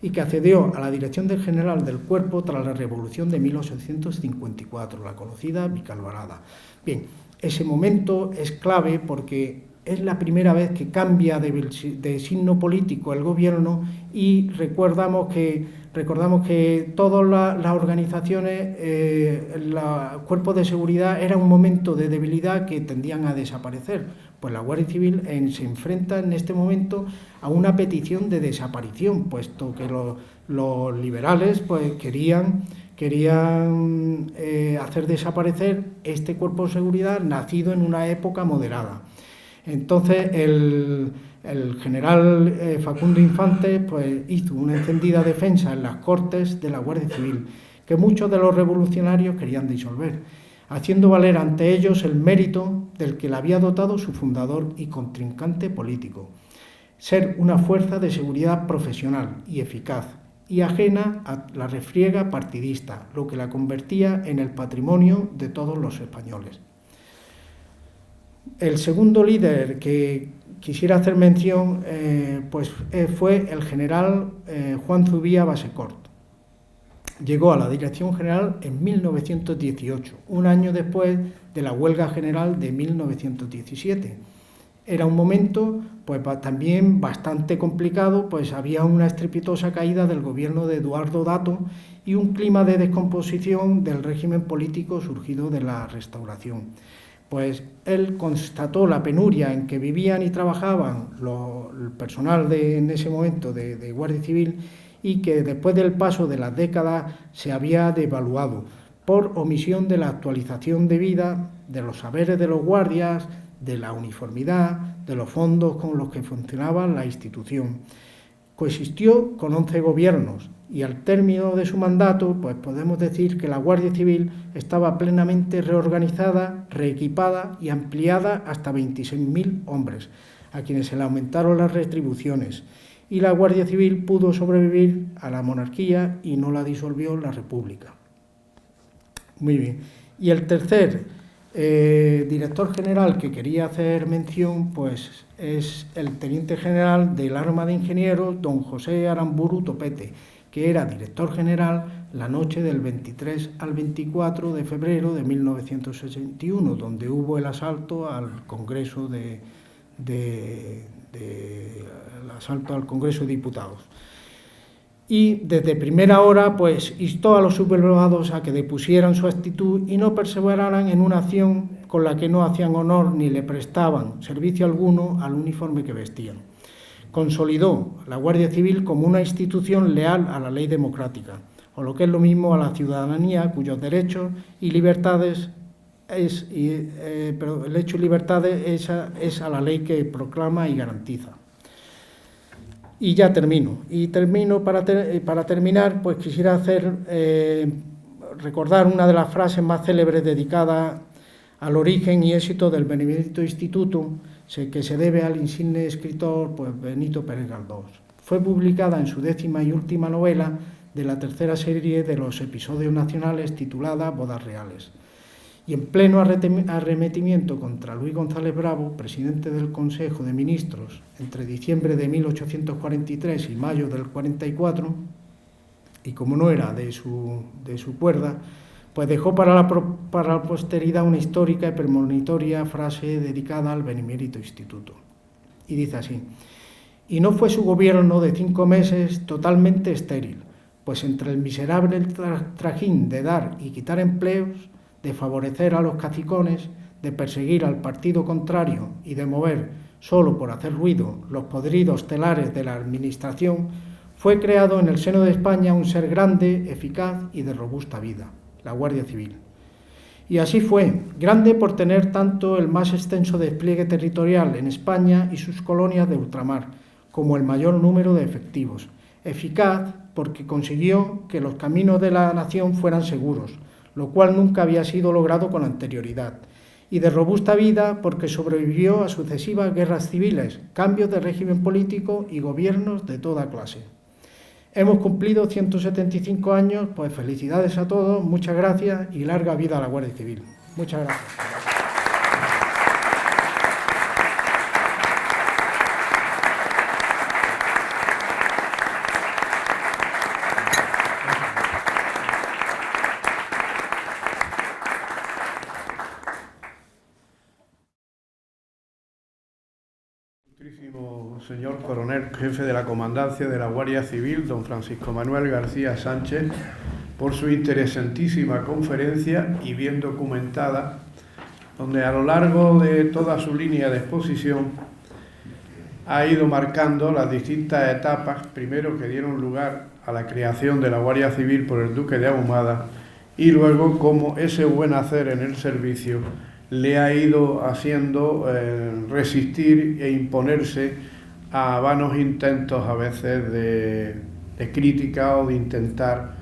y que accedió a la dirección del general del cuerpo tras la revolución de 1854, la conocida Vicalvarada. Bien, ese momento es clave porque es la primera vez que cambia de signo político el gobierno y recordamos que todas las organizaciones, los cuerpos de seguridad, era un momento de debilidad que tendían a desaparecer. Pues la Guardia Civil se enfrenta en este momento a una petición de desaparición, puesto que los liberales pues, querían hacer desaparecer este cuerpo de seguridad nacido en una época moderada. Entonces el general Facundo Infantes pues, hizo una encendida defensa en las Cortes de la Guardia Civil, que muchos de los revolucionarios querían disolver, haciendo valer ante ellos el mérito del que le había dotado su fundador y contrincante político: ser una fuerza de seguridad profesional y eficaz, y ajena a la refriega partidista, lo que la convertía en el patrimonio de todos los españoles. El segundo líder que quisiera hacer mención fue el general Juan Zubía Basecort. Llegó a la Dirección General en 1918, un año después de la huelga general de 1917. Era un momento pues, también bastante complicado, pues había una estrepitosa caída del gobierno de Eduardo Dato y un clima de descomposición del régimen político surgido de la Restauración. Pues él constató la penuria en que vivían y trabajaban el personal en ese momento de Guardia Civil y que después del paso de las décadas se había devaluado por omisión de la actualización debida de los saberes de los guardias, de la uniformidad, de los fondos con los que funcionaba la institución. Coexistió con 11 gobiernos y al término de su mandato pues podemos decir que la Guardia Civil estaba plenamente reorganizada, reequipada y ampliada hasta 26.000 hombres, a quienes se le aumentaron las retribuciones, y la Guardia Civil pudo sobrevivir a la monarquía y no la disolvió la República. Muy bien. Y el tercer director general que quería hacer mención pues es el teniente general del Arma de Ingenieros, don José Aramburu Topete, que era director general la noche del 23 al 24 de febrero de 1961, donde hubo el asalto al Congreso el asalto al Congreso de Diputados. Y desde primera hora pues instó a los sublevados a que depusieran su actitud y no perseveraran en una acción con la que no hacían honor ni le prestaban servicio alguno al uniforme que vestían. Consolidó la Guardia Civil como una institución leal a la ley democrática, o lo que es lo mismo a la ciudadanía, cuyos derechos y libertades es a la ley que proclama y garantiza. Y ya termino. Para terminar, pues quisiera recordar una de las frases más célebres dedicada al origen y éxito del Benemérito Instituto, que se debe al insigne escritor pues, Benito Pérez Galdós. Fue publicada en su 10ª y última novela de la tercera serie de los episodios nacionales titulada Bodas Reales. Y en pleno arremetimiento contra Luis González Bravo, presidente del Consejo de Ministros entre diciembre de 1843 y mayo del 44, y como no era de su cuerda, pues dejó para la posteridad una histórica y premonitoria frase dedicada al Benemérito Instituto. Y dice así: y no fue su gobierno de 5 meses totalmente estéril, pues entre el miserable trajín de dar y quitar empleos, de favorecer a los cacicones, de perseguir al partido contrario y de mover, solo por hacer ruido, los podridos telares de la administración, fue creado en el seno de España un ser grande, eficaz y de robusta vida, la Guardia Civil. Y así fue, grande por tener tanto el más extenso despliegue territorial en España y sus colonias de ultramar, como el mayor número de efectivos. Eficaz porque consiguió que los caminos de la nación fueran seguros, lo cual nunca había sido logrado con anterioridad. Y de robusta vida porque sobrevivió a sucesivas guerras civiles, cambios de régimen político y gobiernos de toda clase. Hemos cumplido 175 años, pues felicidades a todos, muchas gracias y larga vida a la Guardia Civil. Muchas gracias. Ilustrísimo señor coronel, jefe de la Comandancia de la Guardia Civil, don Francisco Manuel García Sánchez, por su interesantísima conferencia y bien documentada, donde a lo largo de toda su línea de exposición ha ido marcando las distintas etapas, primero que dieron lugar a la creación de la Guardia Civil por el Duque de Ahumada y luego cómo ese buen hacer en el servicio le ha ido haciendo resistir e imponerse a vanos intentos a veces de crítica o de intentar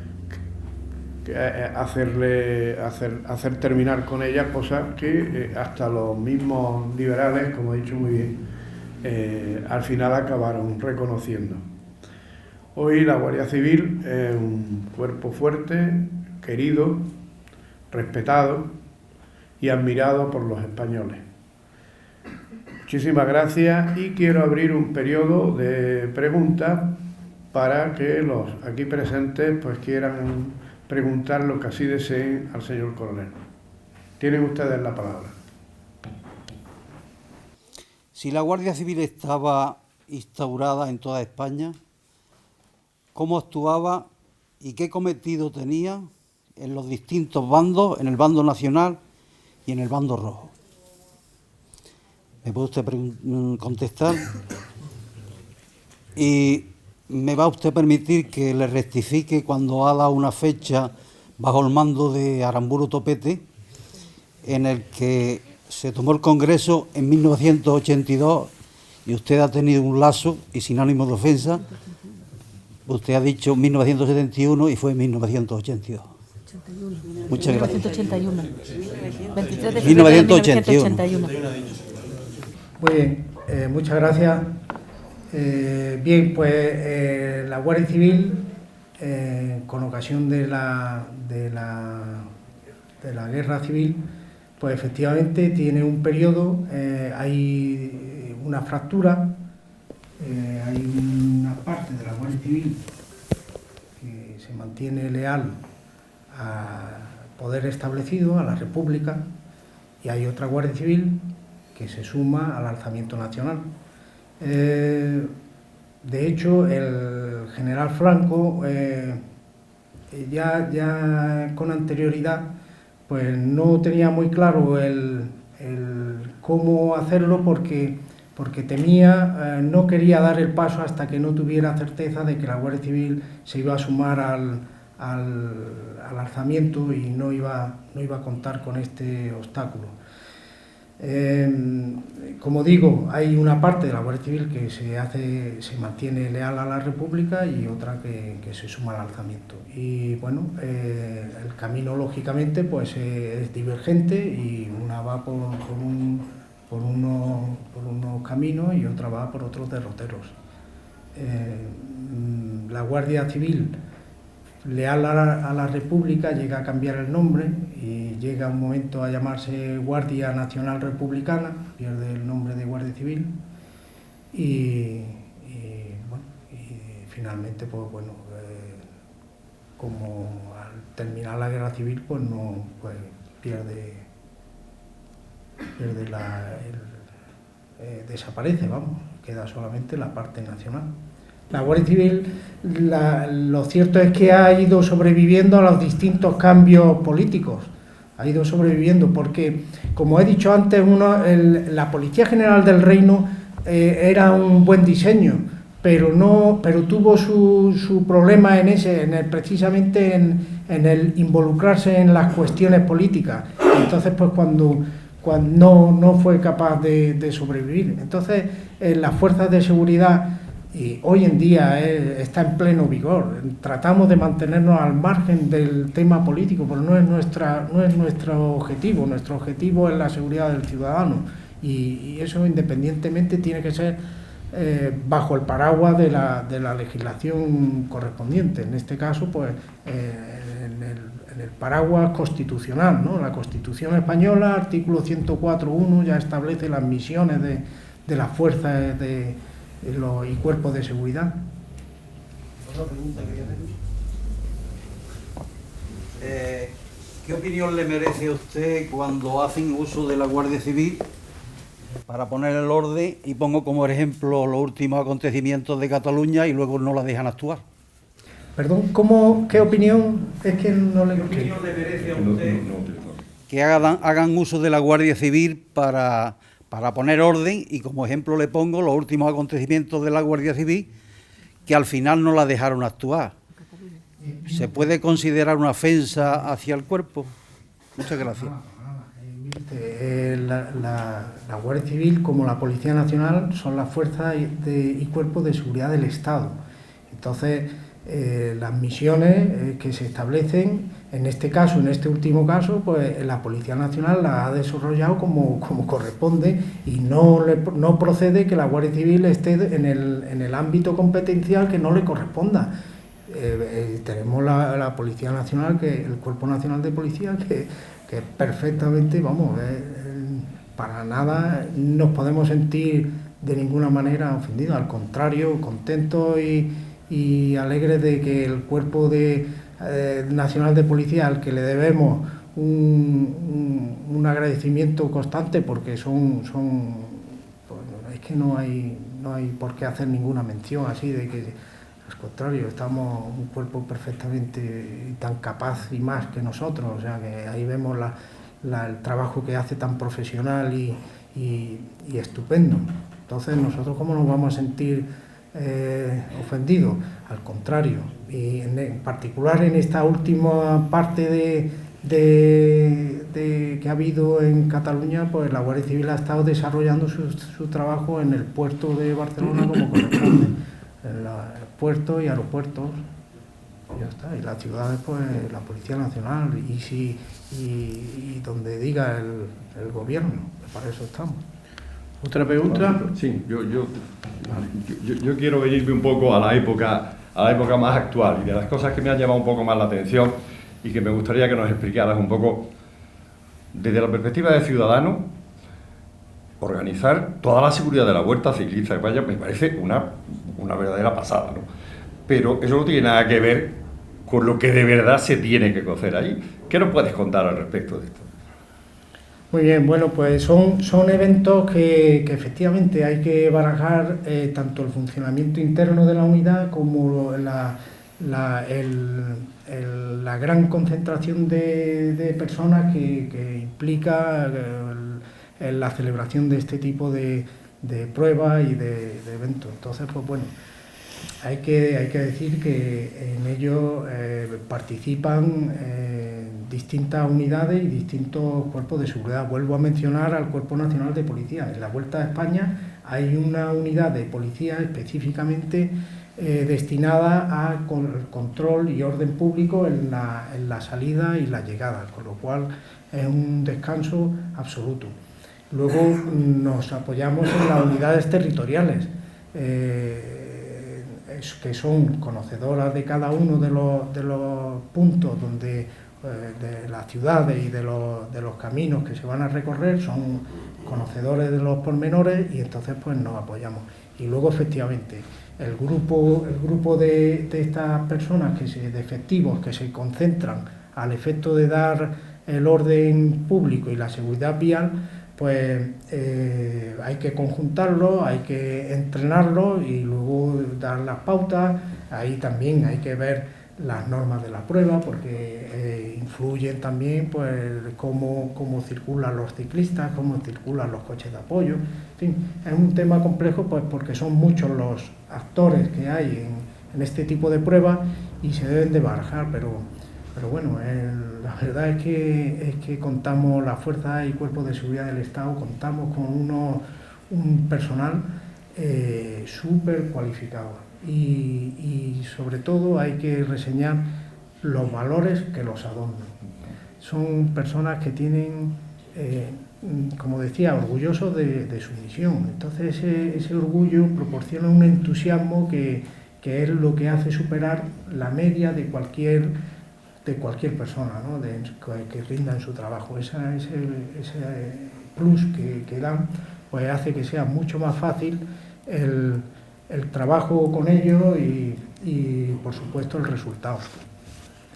hacer terminar con ella, cosas que hasta los mismos liberales, como he dicho muy bien, al final acabaron reconociendo. Hoy la Guardia Civil es un cuerpo fuerte, querido, respetado y admirado por los españoles. Muchísimas gracias y quiero abrir un periodo de preguntas para que los aquí presentes pues quieran preguntar lo que así deseen al señor coronel. Tienen ustedes la palabra. Si la Guardia Civil estaba instaurada en toda España, ¿cómo actuaba y qué cometido tenía en los distintos bandos, en el bando nacional y en el bando rojo? ¿Me puede usted contestar? Y me va usted a permitir que le rectifique cuando ha dado una fecha bajo el mando de Aramburu Topete, en el que se tomó el Congreso en 1982 y usted ha tenido un lazo y sin ánimo de ofensa. Usted ha dicho 1971 y fue en 1982. Muchas gracias. 1981. 23 de febrero de 1981. Muy bien, muchas gracias. Bien, pues la Guardia Civil, con ocasión de la Guerra Civil, pues efectivamente tiene un periodo, hay una fractura, hay una parte de la Guardia Civil que se mantiene leal al poder establecido, a la República, y hay otra Guardia Civil que se suma al alzamiento nacional. De hecho, el general Franco ya con anterioridad pues no tenía muy claro el cómo hacerlo porque temía, no quería dar el paso hasta que no tuviera certeza de que la Guardia Civil se iba a sumar al alzamiento y no iba a contar con este obstáculo. Como digo, hay una parte de la Guardia Civil que se mantiene leal a la República y otra que se suma al alzamiento. Y bueno, el camino lógicamente pues es divergente y una va por unos caminos y otra va por otros derroteros. La Guardia Civil leal a la República llega a cambiar el nombre y llega un momento a llamarse Guardia Nacional Republicana, pierde el nombre de Guardia Civil y finalmente pues bueno, como al terminar la Guerra Civil pues no pierde desaparece, vamos, queda solamente la parte nacional. La Guardia Civil, lo cierto es que ha ido sobreviviendo a los distintos cambios políticos. porque, como he dicho antes, la Policía General del Reino era un buen diseño, pero tuvo su problema precisamente en el involucrarse en las cuestiones políticas. Entonces, pues cuando no fue capaz de sobrevivir. Entonces, las fuerzas de seguridad hoy en día está en pleno vigor. Tratamos de mantenernos al margen del tema político, pero no es nuestro objetivo. Nuestro objetivo es la seguridad del ciudadano, y eso independientemente tiene que ser bajo el paraguas de la legislación correspondiente. En este caso, pues en el paraguas constitucional, ¿no? La Constitución española, artículo 104.1, ya establece las misiones de las fuerzas y cuerpos de seguridad. Otra pregunta que voy a hacer. ¿Qué opinión le merece a usted cuando hacen uso de la Guardia Civil para poner el orden, y pongo como ejemplo los últimos acontecimientos de Cataluña, y luego no la dejan actuar? Perdón, ¿qué opinión? Es que no le... ¿Qué opinión le merece a usted que hagan uso de la Guardia Civil para poner orden, y como ejemplo le pongo los últimos acontecimientos de la Guardia Civil, que al final no la dejaron actuar? ¿Se puede considerar una ofensa hacia el cuerpo? Muchas gracias. La Guardia Civil, como la Policía Nacional, son las fuerzas y cuerpos de seguridad del Estado. Entonces, las misiones que se establecen, en este último caso, pues la Policía Nacional las ha desarrollado como corresponde, y no procede que la Guardia Civil esté en el ámbito competencial que no le corresponda. Tenemos la Policía Nacional, el Cuerpo Nacional de Policía, que perfectamente, para nada nos podemos sentir de ninguna manera ofendidos, al contrario, contentos y alegres de que el Cuerpo Nacional de Policía, al que le debemos un agradecimiento constante, porque es que no hay por qué hacer ninguna mención así de que, al contrario, estamos un cuerpo perfectamente tan capaz y más que nosotros, o sea que ahí vemos el trabajo que hace tan profesional y estupendo. Entonces, nosotros, ¿cómo nos vamos a sentir ofendidos? Al contrario, y en particular en esta última parte que ha habido en Cataluña, pues la Guardia Civil ha estado desarrollando su trabajo en el puerto de Barcelona como corresponde, en los puertos y aeropuertos, y ya está. Y las ciudades, pues la Policía Nacional, y donde diga el gobierno, para eso estamos. ¿Otra pregunta? Sí, yo quiero irme un poco a la época más actual, y de las cosas que me han llamado un poco más la atención y que me gustaría que nos explicaras un poco desde la perspectiva de ciudadano. Organizar toda la seguridad de la Huerta Ciclista de España me parece una verdadera pasada, ¿no? Pero eso no tiene nada que ver con lo que de verdad se tiene que cocer ahí. ¿Qué nos puedes contar al respecto de esto? Muy bien, bueno, pues son eventos que efectivamente hay que barajar, tanto el funcionamiento interno de la unidad como la gran concentración de personas que implica la celebración de este tipo de pruebas y de eventos. Entonces, pues bueno, hay que decir que en ello participan distintas unidades y distintos cuerpos de seguridad. Vuelvo a mencionar al Cuerpo Nacional de Policía. En la Vuelta a España hay una unidad de policía específicamente destinada al control y orden público en la salida y la llegada, con lo cual es un descanso absoluto. Luego nos apoyamos en las unidades territoriales, que son conocedoras de cada uno de los puntos de las ciudades y de los caminos que se van a recorrer, son conocedores de los pormenores, y entonces pues nos apoyamos. Y luego, efectivamente, el grupo de estas personas, de efectivos que se concentran al efecto de dar el orden público y la seguridad vial, pues hay que conjuntarlo, hay que entrenarlo y luego dar las pautas. Ahí también hay que ver las normas de la prueba, porque influyen también pues cómo circulan los ciclistas, cómo circulan los coches de apoyo. En fin, es un tema complejo pues porque son muchos los actores que hay en este tipo de pruebas y se deben de barajar, pero bueno, la verdad es que contamos, las fuerzas y cuerpos de seguridad del Estado, contamos con un personal súper cualificado y sobre todo hay que reseñar los valores que los adornan. Son personas que tienen, como decía, orgullosos de su misión. Entonces ese orgullo proporciona un entusiasmo que es lo que hace superar la media de cualquier persona, ¿no? Que rinda en su trabajo. Ese plus que dan pues hace que sea mucho más fácil el trabajo con ellos y por supuesto el resultado.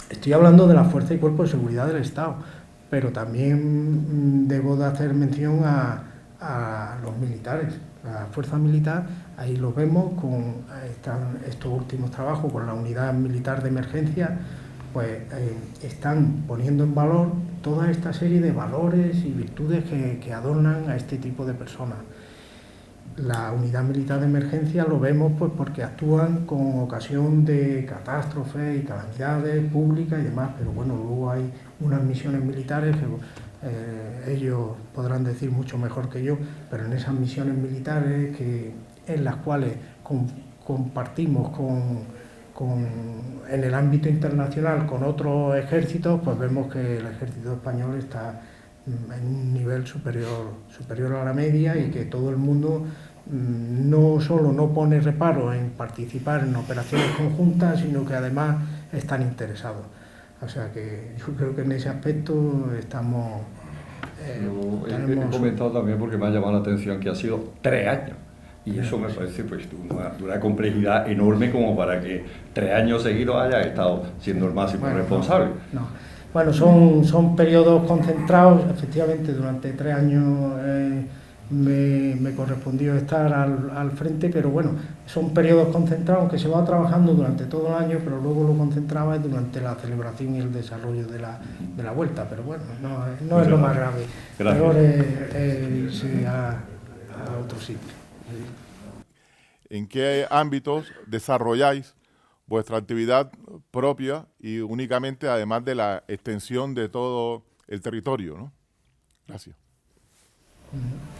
Estoy hablando de la Fuerza y Cuerpo de Seguridad del Estado, pero también debo de hacer mención a los militares. La Fuerza Militar, ahí lo vemos con estos últimos trabajos con la Unidad Militar de Emergencia, pues están poniendo en valor toda esta serie de valores y virtudes que adornan a este tipo de personas. La Unidad Militar de Emergencia lo vemos pues porque actúan con ocasión de catástrofes y calamidades públicas y demás, pero bueno, luego hay unas misiones militares que ellos podrán decir mucho mejor que yo, pero en esas misiones militares en las cuales compartimos en el ámbito internacional con otros ejércitos, pues vemos que el ejército español está en un nivel superior a la media y que todo el mundo no solo no pone reparo en participar en operaciones conjuntas, sino que además están interesados. O sea que yo creo que en ese aspecto estamos... he comentado también porque me ha llamado la atención que ha sido 3 años. Y eso me parece pues una complejidad enorme como para que 3 años seguidos haya estado siendo el máximo responsable. No. Bueno, son periodos concentrados, efectivamente durante 3 años me correspondió estar al frente, pero bueno, son periodos concentrados que se va trabajando durante todo el año, pero luego lo concentraba durante la celebración y el desarrollo de la vuelta, pero bueno, no es lo más grave. Gracias. Peor es a otro sitio. ¿En qué ámbitos desarrolláis vuestra actividad propia y únicamente, además de la extensión de todo el territorio, ¿no? Gracias.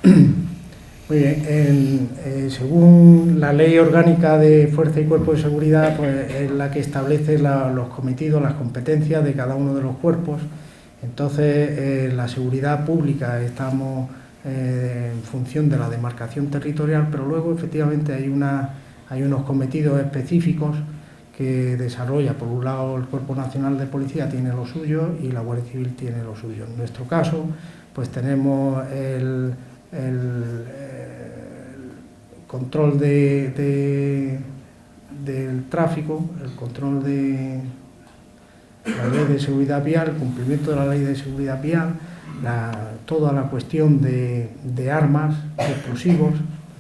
Muy bien, según la Ley Orgánica de Fuerza y Cuerpo de Seguridad, pues es la que establece los cometidos, las competencias de cada uno de los cuerpos. Entonces, la seguridad pública estamos en función de la demarcación territorial, pero luego efectivamente hay unos cometidos específicos que desarrolla. Por un lado, el Cuerpo Nacional de Policía tiene lo suyo y la Guardia Civil tiene lo suyo. En nuestro caso, pues tenemos el control del tráfico, el control de la ley de seguridad vial, el cumplimiento de la ley de seguridad vial, toda la cuestión de armas, de explosivos,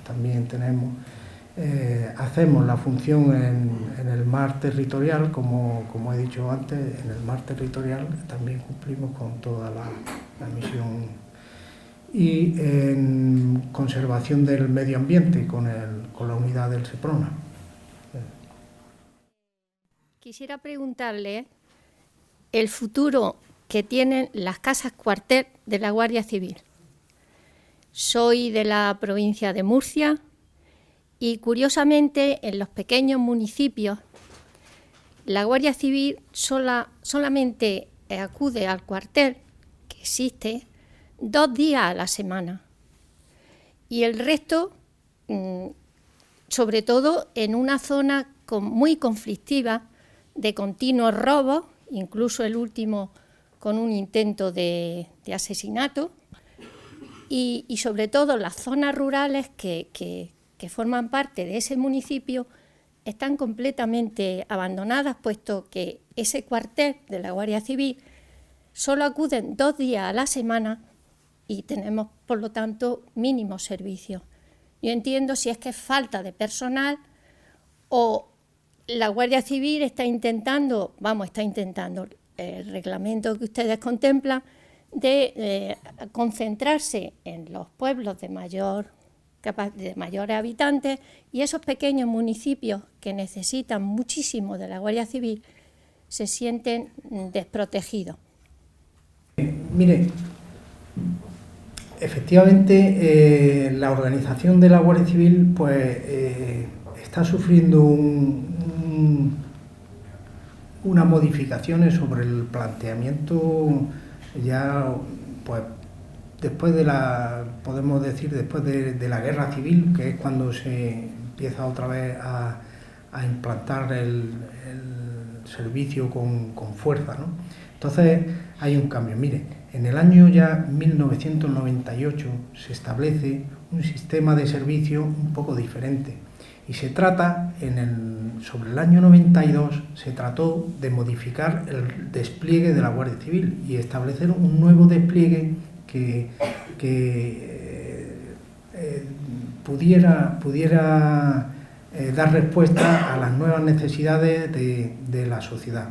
también tenemos. Hacemos la función en el mar territorial, como he dicho antes, en el mar territorial también cumplimos con toda la misión, y en conservación del medio ambiente con la unidad del SEPRONA. Quisiera preguntarle el futuro que tienen las casas cuartel de la Guardia Civil. Soy de la provincia de Murcia y, curiosamente, en los pequeños municipios, la Guardia Civil solamente acude al cuartel, que existe, 2 días a la semana. Y el resto, sobre todo en una zona muy conflictiva, de continuos robos, incluso el último con un intento de asesinato, y sobre todo las zonas rurales que forman parte de ese municipio están completamente abandonadas, puesto que ese cuartel de la Guardia Civil solo acuden 2 días a la semana y tenemos, por lo tanto, mínimos servicios. Yo entiendo si es que es falta de personal o la Guardia Civil está intentando, el reglamento que ustedes contemplan, de concentrarse en los pueblos de mayores habitantes, y esos pequeños municipios que necesitan muchísimo de la Guardia Civil se sienten desprotegidos. Mire, efectivamente la organización de la Guardia Civil pues está sufriendo unas modificaciones sobre el planteamiento ya pues después de podemos decir después de la guerra civil, que es cuando se empieza otra vez a implantar el servicio con fuerza, ¿no? Entonces hay un cambio. Mire, en el año ya 1998 se establece un sistema de servicio un poco diferente, y se trata, sobre el año 92, se trató de modificar el despliegue de la Guardia Civil y establecer un nuevo despliegue que pudiera dar respuesta a las nuevas necesidades de la sociedad.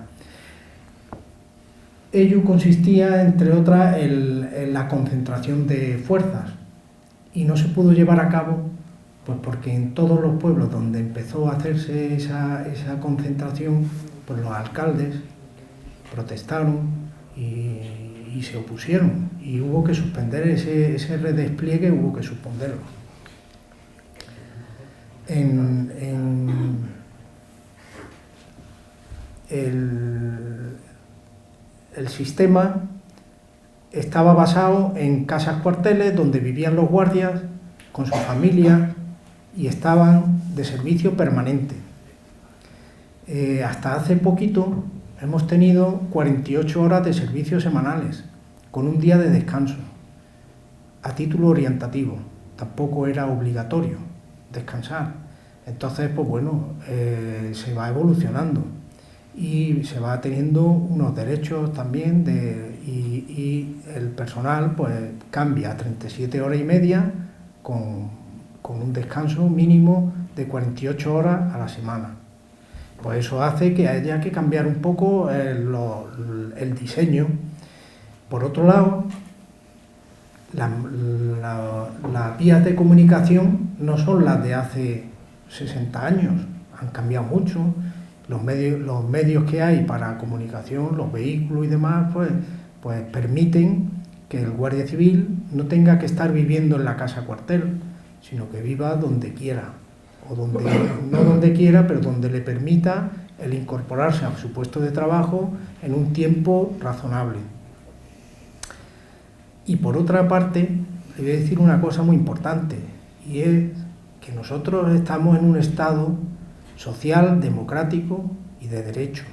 Ello consistía, entre otras, en la concentración de fuerzas, y no se pudo llevar a cabo pues porque en todos los pueblos donde empezó a hacerse esa concentración, pues los alcaldes protestaron y se opusieron, y hubo que suspender ese redespliegue, hubo que suspenderlo. El sistema estaba basado en casas cuarteles donde vivían los guardias con sus familias y estaban de servicio permanente. Hasta hace poquito hemos tenido 48 horas de servicios semanales, con un día de descanso, a título orientativo. Tampoco era obligatorio descansar. Entonces, pues bueno, se va evolucionando y se va teniendo unos derechos también y el personal pues cambia a 37 horas y media con un descanso mínimo de 48 horas a la semana. Pues eso hace que haya que cambiar un poco el diseño. Por otro lado, las vías de comunicación no son las de hace 60 años, han cambiado mucho. Los medios que hay para comunicación, los vehículos y demás, pues permiten que el guardia civil no tenga que estar viviendo en la casa cuartel, sino que viva donde quiera, o no donde quiera, pero donde le permita el incorporarse a su puesto de trabajo en un tiempo razonable. Y por otra parte, le voy a decir una cosa muy importante, y es que nosotros estamos en un Estado social, democrático y de derecho.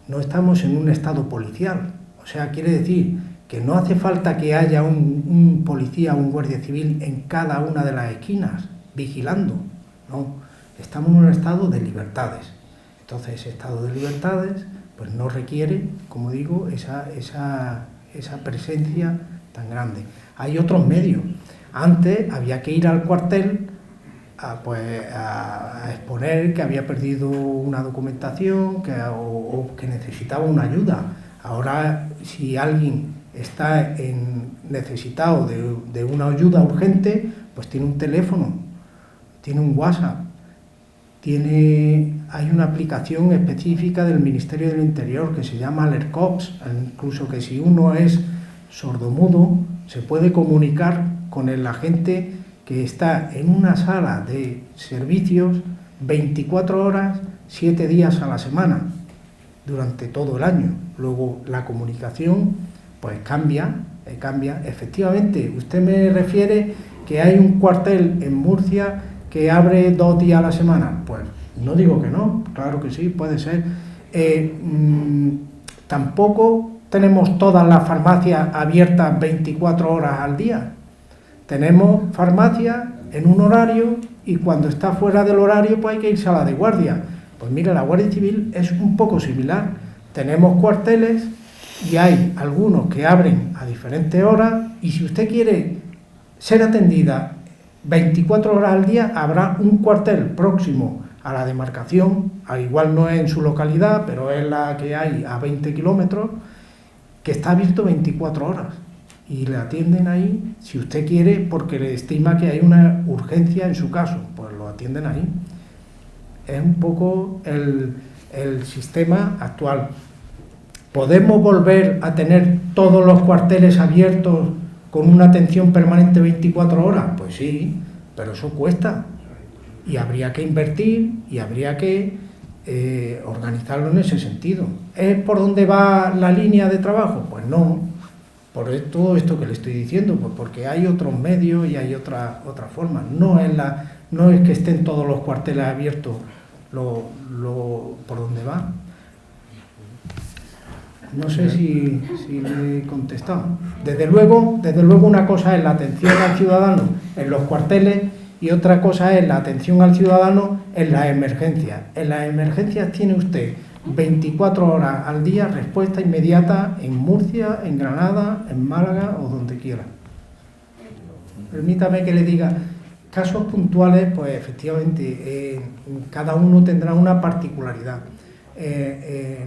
No estamos en un Estado policial. O sea, quiere decir que no hace falta que haya un policía o un guardia civil en cada una de las esquinas, vigilando. No, estamos en un estado de libertades. Entonces, ese estado de libertades pues no requiere, como digo, esa presencia tan grande. Hay otros medios. Antes había que ir al cuartel a exponer que había perdido una documentación o que necesitaba una ayuda. Ahora, si alguien está necesitado de una ayuda urgente, pues tiene un teléfono, tiene un WhatsApp, hay una aplicación específica del Ministerio del Interior que se llama AlertCops, incluso que si uno es sordomudo se puede comunicar con el agente que está en una sala de servicios 24 horas, 7 días a la semana, durante todo el año. Luego la comunicación pues cambia. Efectivamente, usted me refiere que hay un cuartel en Murcia que abre 2 días a la semana. Pues no digo que no, claro que sí, puede ser. Tampoco tenemos todas las farmacias abiertas 24 horas al día. Tenemos farmacias en un horario y cuando está fuera del horario pues hay que irse a la de guardia. Pues mira, la Guardia Civil es un poco similar. Tenemos cuarteles y hay algunos que abren a diferentes horas, y si usted quiere ser atendida 24 horas al día, habrá un cuartel próximo a la demarcación, igual no es en su localidad, pero es la que hay a 20 kilómetros, que está abierto 24 horas y le atienden ahí, si usted quiere, porque le estima que hay una urgencia en su caso, pues lo atienden ahí. Es un poco el sistema actual. ¿Podemos volver a tener todos los cuarteles abiertos con una atención permanente 24 horas? Pues sí, pero eso cuesta y habría que invertir y habría que organizarlo en ese sentido. ¿Es por dónde va la línea de trabajo? Pues no, por todo esto que le estoy diciendo, pues porque hay otros medios y hay otra forma. No es que estén todos los cuarteles abiertos por dónde va. No sé si le he contestado. Desde luego una cosa es la atención al ciudadano en los cuarteles y otra cosa es la atención al ciudadano en las emergencias. En las emergencias tiene usted 24 horas al día respuesta inmediata en Murcia, en Granada, en Málaga o donde quiera. Permítame que le diga, casos puntuales, pues efectivamente, cada uno tendrá una particularidad.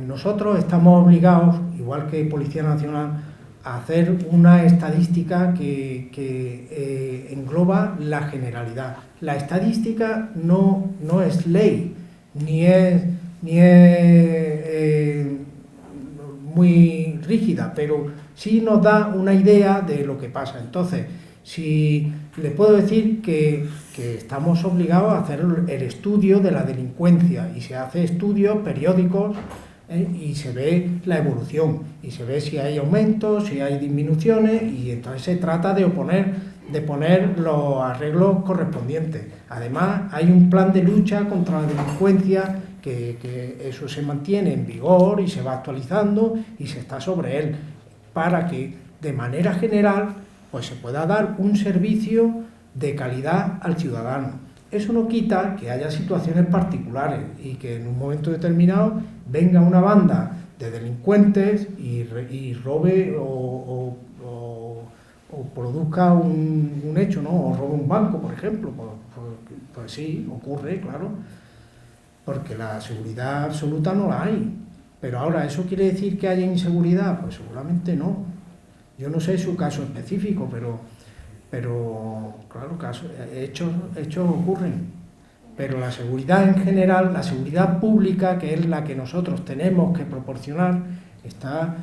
Nosotros estamos obligados, igual que Policía Nacional, a hacer una estadística que engloba la generalidad. La estadística no es ley, ni es muy rígida, pero sí nos da una idea de lo que pasa. Entonces, si le puedo decir que estamos obligados a hacer el estudio de la delincuencia y se hace estudios periódicos y se ve la evolución y se ve si hay aumentos, si hay disminuciones y entonces se trata de poner los arreglos correspondientes. Además, hay un plan de lucha contra la delincuencia que eso se mantiene en vigor y se va actualizando y se está sobre él para que de manera general pues se pueda dar un servicio de calidad al ciudadano. Eso no quita que haya situaciones particulares y que en un momento determinado venga una banda de delincuentes y robe o produzca un hecho, ¿no? O robe un banco, por ejemplo. Pues sí, ocurre, claro, porque la seguridad absoluta no la hay. Pero ahora, ¿eso quiere decir que haya inseguridad? Pues seguramente no. Yo no sé su caso específico, pero claro, hechos ocurren. Pero la seguridad en general, la seguridad pública, que es la que nosotros tenemos que proporcionar, está,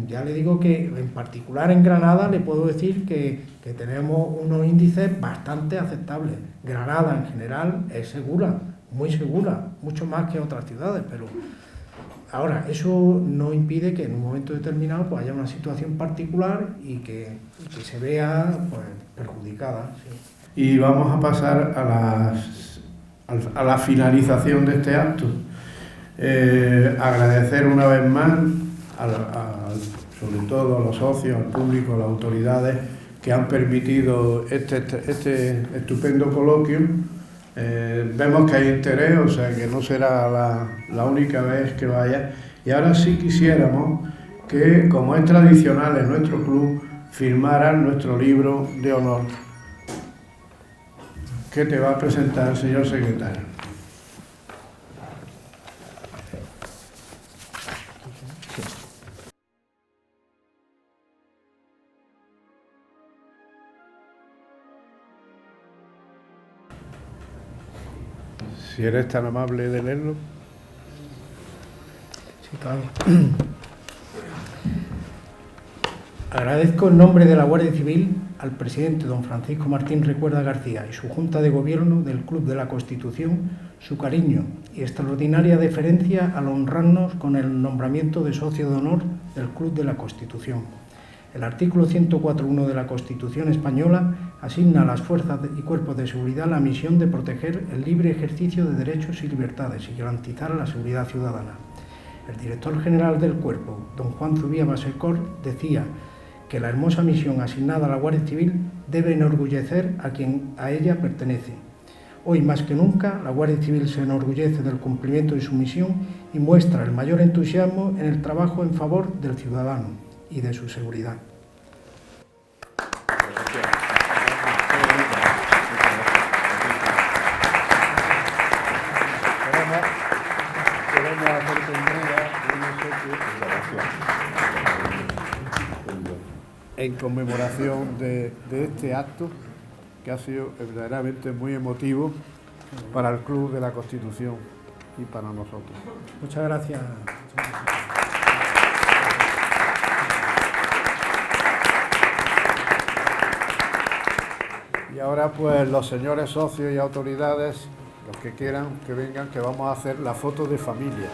ya le digo que en particular en Granada le puedo decir que tenemos unos índices bastante aceptables. Granada en general es segura, muy segura, mucho más que otras ciudades, pero ahora, eso no impide que en un momento determinado pues, haya una situación particular y que se vea pues, perjudicada. Sí. Y vamos a pasar a la finalización de este acto. Agradecer una vez más, sobre todo a los socios, al público, a las autoridades que han permitido este estupendo coloquio. Vemos que hay interés, o sea que no será la única vez que vaya. Y ahora sí quisiéramos que, como es tradicional en nuestro club, firmaran nuestro libro de honor, que te va a presentar el señor secretario. Si eres tan amable de leerlo. Sí, claro. Agradezco en nombre de la Guardia Civil al presidente don Francisco Martín Recuerda García y su Junta de Gobierno del Club de la Constitución su cariño y extraordinaria deferencia al honrarnos con el nombramiento de socio de honor del Club de la Constitución. El artículo 104.1 de la Constitución española asigna a las fuerzas y cuerpos de seguridad la misión de proteger el libre ejercicio de derechos y libertades y garantizar la seguridad ciudadana. El director general del cuerpo, don Juan Zubía Basecor, decía que la hermosa misión asignada a la Guardia Civil debe enorgullecer a quien a ella pertenece. Hoy más que nunca, la Guardia Civil se enorgullece del cumplimiento de su misión y muestra el mayor entusiasmo en el trabajo en favor del ciudadano y de su seguridad. En conmemoración de este acto, que ha sido verdaderamente muy emotivo para el Club de la Constitución y para nosotros. Muchas gracias. Y ahora pues los señores socios y autoridades, los que quieran que vengan, que vamos a hacer la foto de familia.